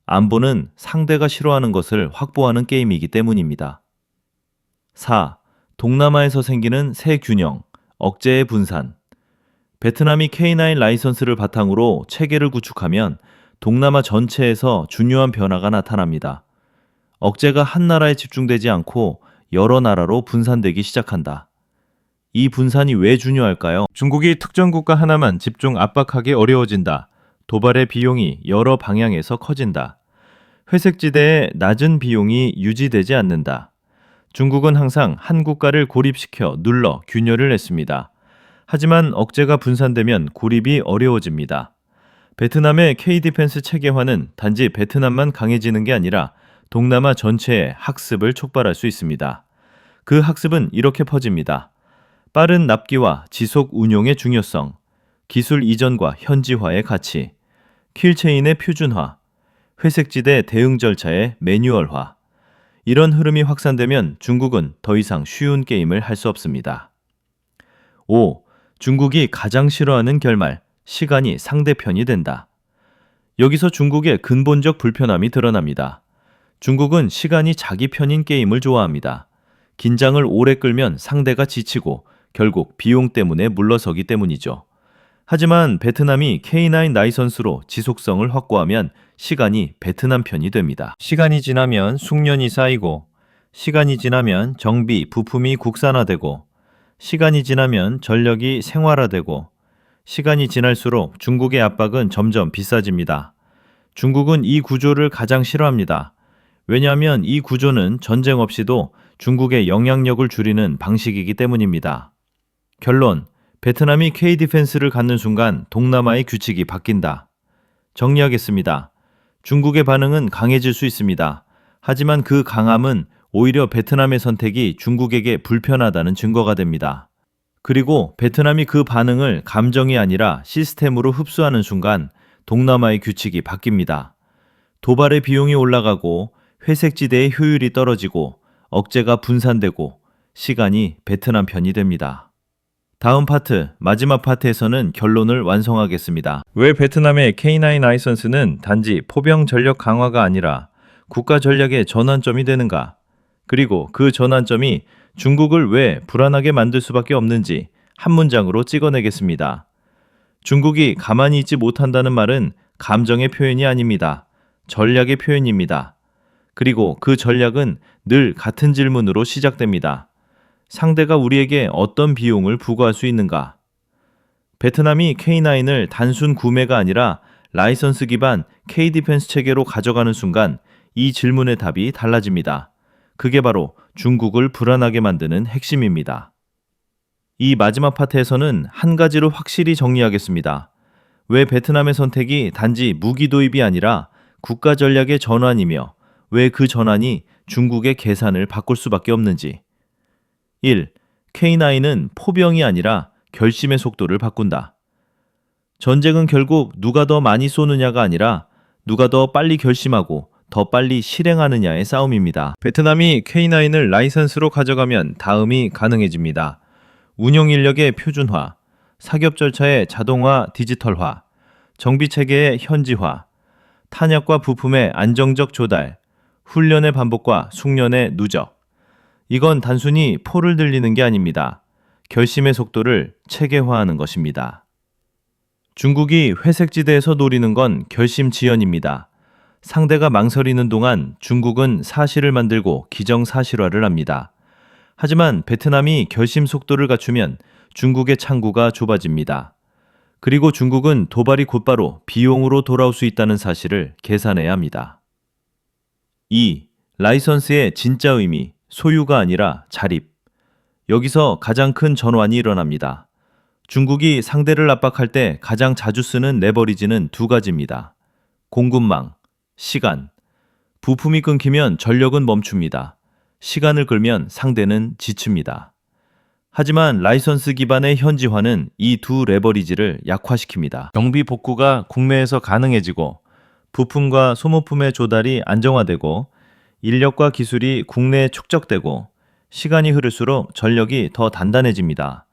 안보는 상대가 싫어하는 것을 확보하는 게임이기 때문입니다. 4. 동남아에서 생기는 새 균형, 억제의 분산. 베트남이 K9 라이선스를 바탕으로 체계를 구축하면 동남아 전체에서 중요한 변화가 나타납니다. 억제가 한 나라에 집중되지 않고 여러 나라로 분산되기 시작한다. 이 분산이 왜 중요할까요? 중국이 특정 국가 하나만 집중 압박하기 어려워진다. 도발의 비용이 여러 방향에서 커진다. 회색지대의 낮은 비용이 유지되지 않는다. 중국은 항상 한 국가를 고립시켜 눌러 균열을 냈습니다. 하지만 억제가 분산되면 고립이 어려워집니다. 베트남의 K-디펜스 체계화는 단지 베트남만 강해지는 게 아니라 동남아 전체의 학습을 촉발할 수 있습니다. 그 학습은 이렇게 퍼집니다. 빠른 납기와 지속 운용의 중요성, 기술 이전과 현지화의 가치, 킬체인의 표준화, 회색지대 대응 절차의 매뉴얼화. 이런 흐름이 확산되면 중국은 더 이상 쉬운 게임을 할 수 없습니다. 5. 중국이 가장 싫어하는 결말, 시간이 상대편이 된다. 여기서 중국의 근본적 불편함이 드러납니다. 중국은 시간이 자기 편인 게임을 좋아합니다. 긴장을 오래 끌면 상대가 지치고 결국 비용 때문에 물러서기 때문이죠. 하지만 베트남이 K9 라이선스로 지속성을 확보하면 시간이 베트남 편이 됩니다. 시간이 지나면 숙련이 쌓이고, 시간이 지나면 정비, 부품이 국산화되고, 시간이 지나면 전력이 생활화되고, 시간이 지날수록 중국의 압박은 점점 비싸집니다. 중국은 이 구조를 가장 싫어합니다. 왜냐하면 이 구조는 전쟁 없이도 중국의 영향력을 줄이는 방식이기 때문입니다. 결론, 베트남이 K-디펜스를 갖는 순간 동남아의 규칙이 바뀐다. 정리하겠습니다. 중국의 반응은 강해질 수 있습니다. 하지만 그 강함은 오히려 베트남의 선택이 중국에게 불편하다는 증거가 됩니다. 그리고 베트남이 그 반응을 감정이 아니라 시스템으로 흡수하는 순간 동남아의 규칙이 바뀝니다. 도발의 비용이 올라가고 회색지대의 효율이 떨어지고 억제가 분산되고 시간이 베트남 편이 됩니다. 다음 파트, 마지막 파트에서는 결론을 완성하겠습니다. 왜 베트남의 K9 라이선스는 단지 포병 전력 강화가 아니라 국가 전략의 전환점이 되는가? 그리고 그 전환점이 중국을 왜 불안하게 만들 수밖에 없는지 한 문장으로 찍어내겠습니다. 중국이 가만히 있지 못한다는 말은 감정의 표현이 아닙니다. 전략의 표현입니다. 그리고 그 전략은 늘 같은 질문으로 시작됩니다. 상대가 우리에게 어떤 비용을 부과할 수 있는가? 베트남이 K9을 단순 구매가 아니라 라이선스 기반 K-디펜스 체계로 가져가는 순간 이 질문의 답이 달라집니다. 그게 바로 중국을 불안하게 만드는 핵심입니다. 이 마지막 파트에서는 한 가지로 확실히 정리하겠습니다. 왜 베트남의 선택이 단지 무기 도입이 아니라 국가 전략의 전환이며 왜 그 전환이 중국의 계산을 바꿀 수밖에 없는지. 1. K9은 포병이 아니라 결심의 속도를 바꾼다. 전쟁은 결국 누가 더 많이 쏘느냐가 아니라 누가 더 빨리 결심하고 더 빨리 실행하느냐의 싸움입니다. 베트남이 K9을 라이선스로 가져가면 다음이 가능해집니다. 운용 인력의 표준화, 사격 절차의 자동화 디지털화, 정비 체계의 현지화, 탄약과 부품의 안정적 조달, 훈련의 반복과 숙련의 누적. 이건 단순히 포를 들리는 게 아닙니다. 결심의 속도를 체계화하는 것입니다. 중국이 회색지대에서 노리는 건 결심 지연입니다. 상대가 망설이는 동안 중국은 사실을 만들고 기정사실화를 합니다. 하지만 베트남이 결심 속도를 갖추면 중국의 창구가 좁아집니다. 그리고 중국은 도발이 곧바로 비용으로 돌아올 수 있다는 사실을 계산해야 합니다. 2. 라이선스의 진짜 의미, 소유가 아니라 자립. 여기서 가장 큰 전환이 일어납니다. 중국이 상대를 압박할 때 가장 자주 쓰는 레버리지는 두 가지입니다. 공급망, 시간. 부품이 끊기면 전력은 멈춥니다. 시간을 끌면 상대는 지칩니다. 하지만 라이선스 기반의 현지화는 이 두 레버리지를 약화시킵니다. 정비 복구가 국내에서 가능해지고 부품과 소모품의 조달이 안정화되고 인력과 기술이 국내에 축적되고 시간이 흐를수록 전력이 더 단단해집니다.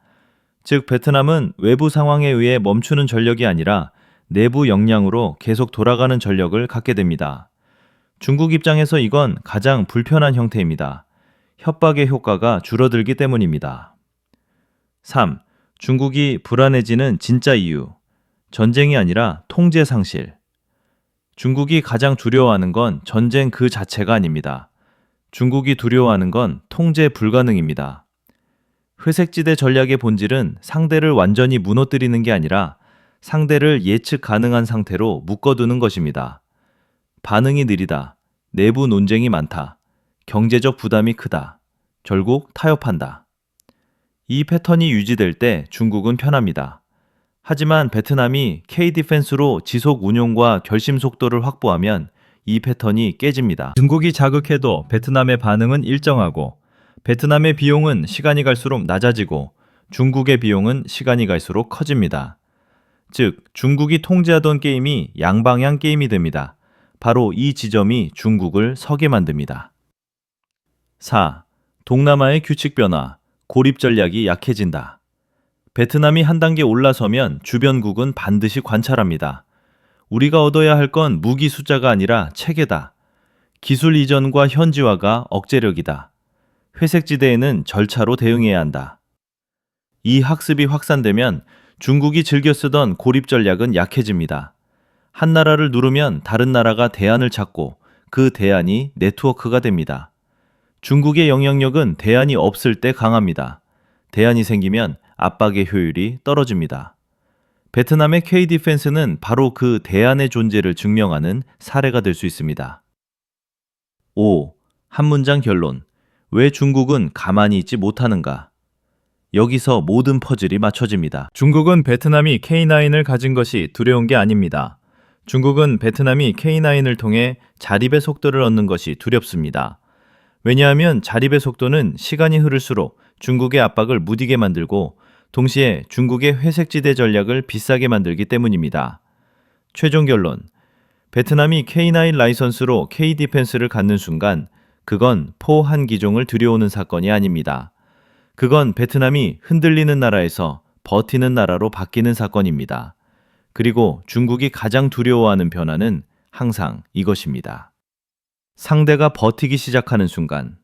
즉 베트남은 외부 상황에 의해 멈추는 전력이 아니라 내부 역량으로 계속 돌아가는 전력을 갖게 됩니다. 중국 입장에서 이건 가장 불편한 형태입니다. 협박의 효과가 줄어들기 때문입니다. 3. 중국이 불안해지는 진짜 이유. 전쟁이 아니라 통제 상실. 중국이 가장 두려워하는 건 전쟁 그 자체가 아닙니다. 중국이 두려워하는 건 통제 불가능입니다. 회색지대 전략의 본질은 상대를 완전히 무너뜨리는 게 아니라 상대를 예측 가능한 상태로 묶어두는 것입니다. 반응이 느리다, 내부 논쟁이 많다, 경제적 부담이 크다, 결국 타협한다. 이 패턴이 유지될 때 중국은 편합니다. 하지만 베트남이 K-디펜스로 지속 운용과 결심 속도를 확보하면 이 패턴이 깨집니다. 중국이 자극해도 베트남의 반응은 일정하고 베트남의 비용은 시간이 갈수록 낮아지고 중국의 비용은 시간이 갈수록 커집니다. 즉, 중국이 통제하던 게임이 양방향 게임이 됩니다. 바로 이 지점이 중국을 서게 만듭니다. 4. 동남아의 규칙 변화, 고립 전략이 약해진다. 베트남이 한 단계 올라서면 주변국은 반드시 관찰합니다. 우리가 얻어야 할 건 무기 숫자가 아니라 체계다. 기술 이전과 현지화가 억제력이다. 회색지대에는 절차로 대응해야 한다. 이 학습이 확산되면 중국이 즐겨 쓰던 고립 전략은 약해집니다. 한 나라를 누르면 다른 나라가 대안을 찾고 그 대안이 네트워크가 됩니다. 중국의 영향력은 대안이 없을 때 강합니다. 대안이 생기면 압박의 효율이 떨어집니다. 베트남의 K-디펜스는 바로 그 대안의 존재를 증명하는 사례가 될 수 있습니다. 5. 한 문장 결론. 왜 중국은 가만히 있지 못하는가? 여기서 모든 퍼즐이 맞춰집니다. 중국은 베트남이 K9을 가진 것이 두려운 게 아닙니다. 중국은 베트남이 K9을 통해 자립의 속도를 얻는 것이 두렵습니다. 왜냐하면 자립의 속도는 시간이 흐를수록 중국의 압박을 무디게 만들고 동시에 중국의 회색지대 전략을 비싸게 만들기 때문입니다. 최종 결론. 베트남이 K9 라이선스로 K-디펜스를 갖는 순간 그건 포 한 기종을 들여오는 사건이 아닙니다. 그건 베트남이 흔들리는 나라에서 버티는 나라로 바뀌는 사건입니다. 그리고 중국이 가장 두려워하는 변화는 항상 이것입니다. 상대가 버티기 시작하는 순간.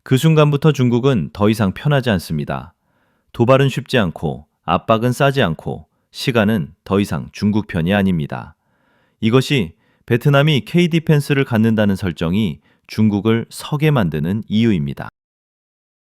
그 순간부터 중국은 더 이상 편하지 않습니다. 도발은 쉽지 않고 압박은 싸지 않고 시간은 더 이상 중국 편이 아닙니다. 이것이 베트남이 K-디펜스를 갖는다는 설정이 중국을 서게 만드는 이유입니다.